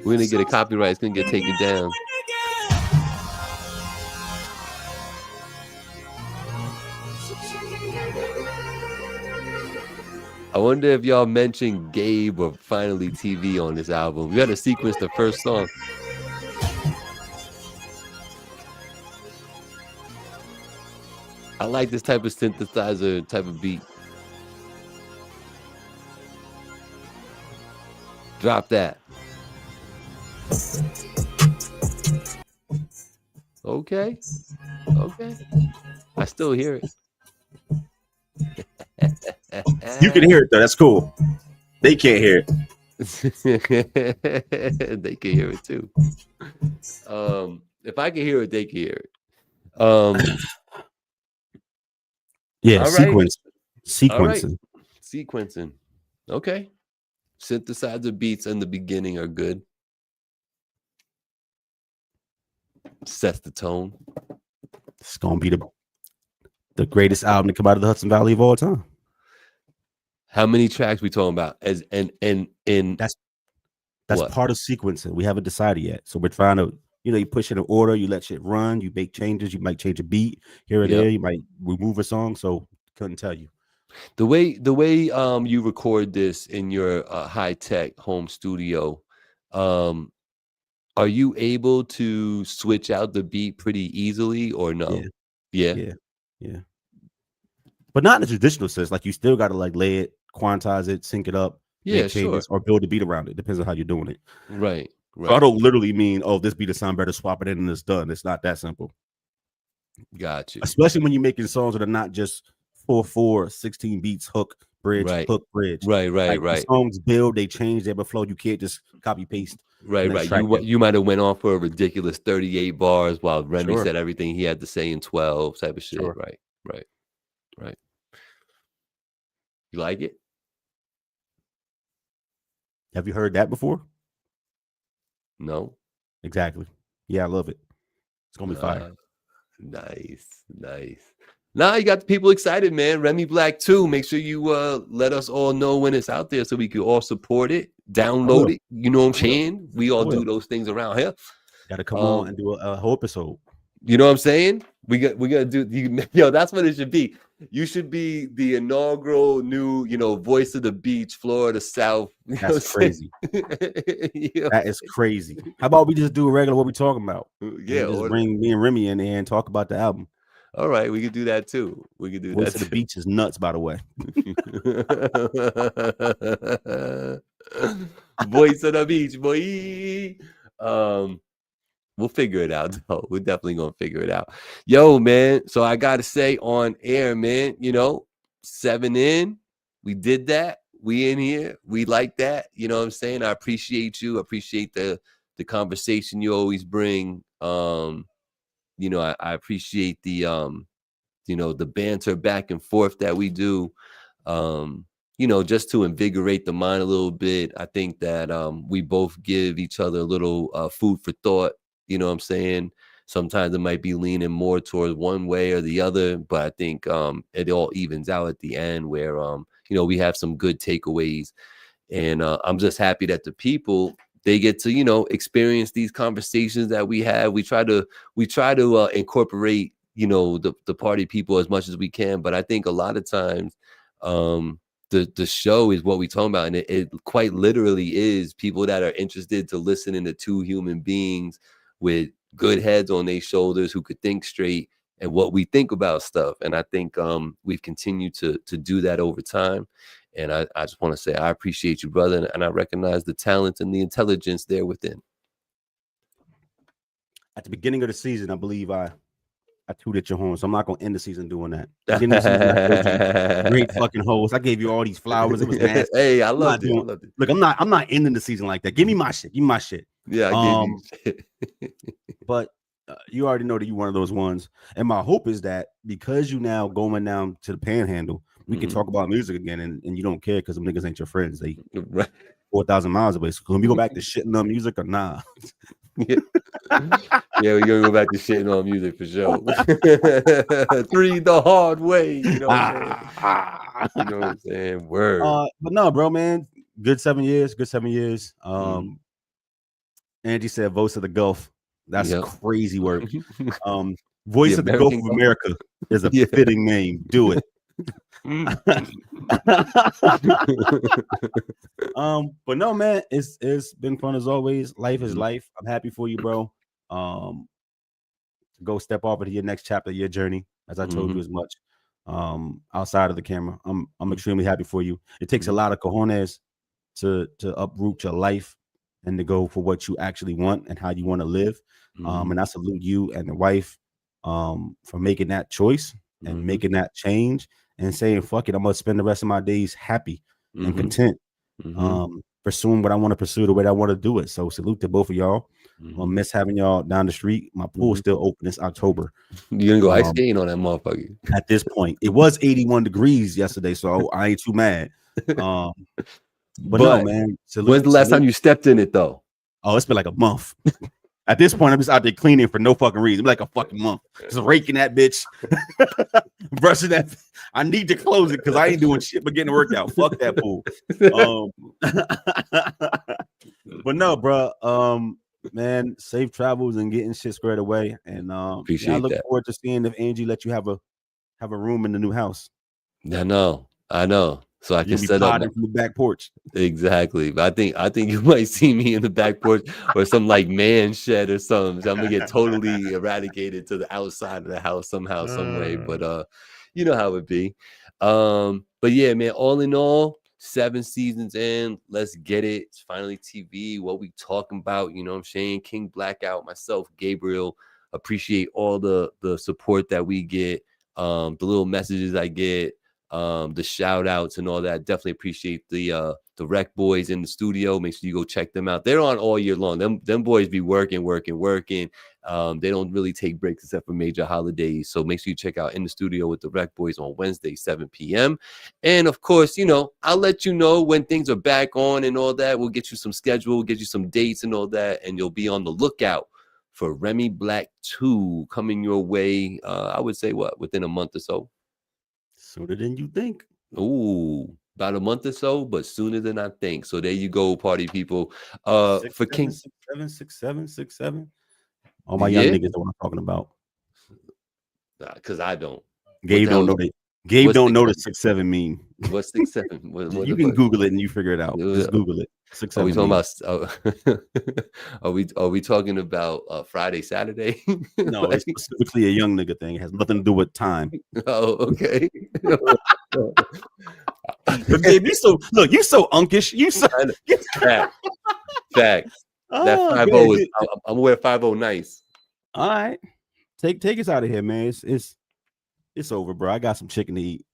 We're gonna get a copyright. It's gonna get taken down. I wonder if y'all mentioned Gabe or Finally TV on this album. We got to sequence the first song. I like this type of synthesizer, type of beat. Drop that. Okay. I still hear it. You can hear it though. That's cool. They can't hear it. They can hear it too. If I can hear it, they can hear it. Yeah, sequencing. Sequencing. Sequencing. Okay. Synthesizer beats in the beginning are good. Sets the tone. It's gonna be the greatest album to come out of the Hudson Valley of all time. How many tracks we talking about? That's part of sequencing. We haven't decided yet, so we're trying to. You push it in order. You let shit run. You make changes. You might change a beat here or there. You might remove a song. So couldn't tell you. The way you record this in your high tech home studio, are you able to switch out the beat pretty easily or no? Yeah. But not in the traditional sense. Like you still got to lay it, quantize it, sync it up, make changes, or build a beat around it. Depends on how you're doing it. Right. So I don't literally mean, this beat will sound better, swap it in and it's done. It's not that simple. Got you. Especially when you're making songs that are not just 4/4, 16 beats, hook, bridge, hook, bridge. Right. The songs build, they change, they ever flow. You can't just copy paste. Right. You might have went on for a ridiculous 38 bars while Remy said everything he had to say in 12 type of shit. Sure. Right. You like it? Have you heard that before? No. Exactly. Yeah, I love it. It's gonna be fire. Nice. Now you got the people excited, man. Remy Black 2. Make sure you let us all know when it's out there so we can all support it, download it. You know what I'm saying? We all do those things around here. Got to come on and do a whole episode. You know what I'm saying? We got to do. That's what it should be. You should be the inaugural new, voice of the beach, Florida South. You know what I'm That's crazy. saying? That is crazy. How about we just do a regular what we talking about? Yeah, And just bring me and Remy in there and talk about the album. All right, we could do that too. We could do Voice that of the Beach is nuts, by the way. Voice of the beach, boy. We'll figure it out, though. We're definitely gonna figure it out. Yo, man. So I gotta say on air, man, 7 in, we did that. We in here. We like that. You know what I'm saying? I appreciate you. I appreciate the conversation you always bring. I appreciate the the banter back and forth that we do. Just to invigorate the mind a little bit. I think that we both give each other a little food for thought. You know what I'm saying? Sometimes it might be leaning more towards one way or the other, but I think it all evens out at the end where, we have some good takeaways. And I'm just happy that the people, they get to, experience these conversations that we have. We try to incorporate, the party people as much as we can. But I think a lot of times the show is what we talking about. And it quite literally is people that are interested to listen to two human beings with good heads on their shoulders who could think straight and what we think about stuff. And I think we've continued to do that over time. And I just want to say I appreciate you, brother, and I recognize the talent and the intelligence there within. At the beginning of the season, I believe I tooted your horn, so I'm not gonna end the season doing that. Beginning of the season, I told you, great fucking host. I gave you all these flowers. It was nasty. Hey, I loved it. Look, I'm not ending the season like that. Give me my shit. Give me my shit. Yeah, I gave you shit. But you already know that you're one of those ones. And my hope is that because you now going down to the Panhandle, we can talk about music again, and you don't care because them niggas ain't your friends. They 4,000 miles away. So can we go back to shitting on music or nah? Yeah, we're gonna go back to shitting on music for sure. 3 the hard way. You know what I'm saying? Word. But no, bro, man. Good 7 years. Good 7 years. Angie said voice of the Gulf. That's crazy work. Voice of the Gulf of America is a fitting name. Do it. But no, man, it's been fun as always. Life is life. I'm happy for you, bro. Go step off into your next chapter of your journey, as I told you as much. Outside of the camera, I'm extremely happy for you. It takes a lot of cojones to uproot your life and to go for what you actually want and how you want to live. And I salute you and the wife for making that choice and making that change and saying, fuck it, I'm gonna spend the rest of my days happy and content, pursuing what I want to pursue the way I want to do it. So salute to both of y'all. I'll miss having y'all down the street. My pool's still open this October. You're gonna go ice skating on that motherfucker. At this point, it was 81 degrees yesterday, so I ain't too mad. But no, man. When's the last time you stepped in it though? Oh, it's been like a month. At this point, I'm just out there cleaning for no fucking reason. Like a fucking month. Just raking that bitch. Brushing that. I need to close it because I ain't doing shit but getting a workout. Fuck that pool. But no, bro. Man, safe travels and getting shit squared away. And appreciate I look that. forward to seeing if Angie let you have a room in the new house. I know. So I can set up from the back porch. Exactly. But I think you might see me in the back porch or some like man shed or something. So I'm gonna get totally eradicated to the outside of the house somehow, some way. But you know how it be. But yeah, man, all in all, 7 seasons in, let's get it. It's finally TV. What we talking about? You know what I'm saying? King Blackout, myself, Gabriel. Appreciate all the support that we get, the little messages I get. The shout outs and all that. Definitely appreciate the rec boys in the studio. Make sure you go check them out. They're on all year long. Them boys be working. They don't really take breaks except for major holidays. So make sure you check out In the Studio with the Rec Boys on Wednesday, 7 p.m. And of course, I'll let you know when things are back on and all that. We'll get you some schedule, get you some dates and all that, and you'll be on the lookout for Remy Black 2 coming your way. I would say within a month or so. Sooner than you think. Ooh, about a month or so, but sooner than I think. So there you go, party people. For King 6'7". All my young niggas know what I'm talking about. Because I don't. Gabe don't know that. Gabe What's don't know the 6'7"? 6'7" mean. What's 6'7"? What, You can Google it and you figure it out. Just Google it. Are we 6'7" talking mean. about? Are we talking about Friday, Saturday? No, it's specifically a young nigga thing. It has nothing to do with time. Oh, okay. But Gabe, you so unkish. You so Facts. That 5-0 is. I'm aware 5-0 nice. All right, take us out of here, man. It's over, bro. I got some chicken to eat.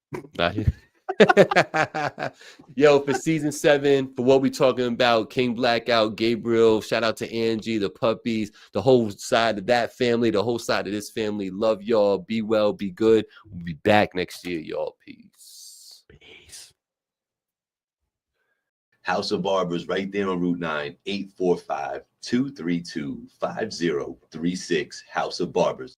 Yo, for season 7, for what we talking about, King Blackout, Gabriel, shout out to Angie, the puppies, the whole side of that family, the whole side of this family. Love y'all. Be well, be good. We'll be back next year, y'all. Peace. House of Barbers right there on Route 9, 845-232-5036. House of Barbers.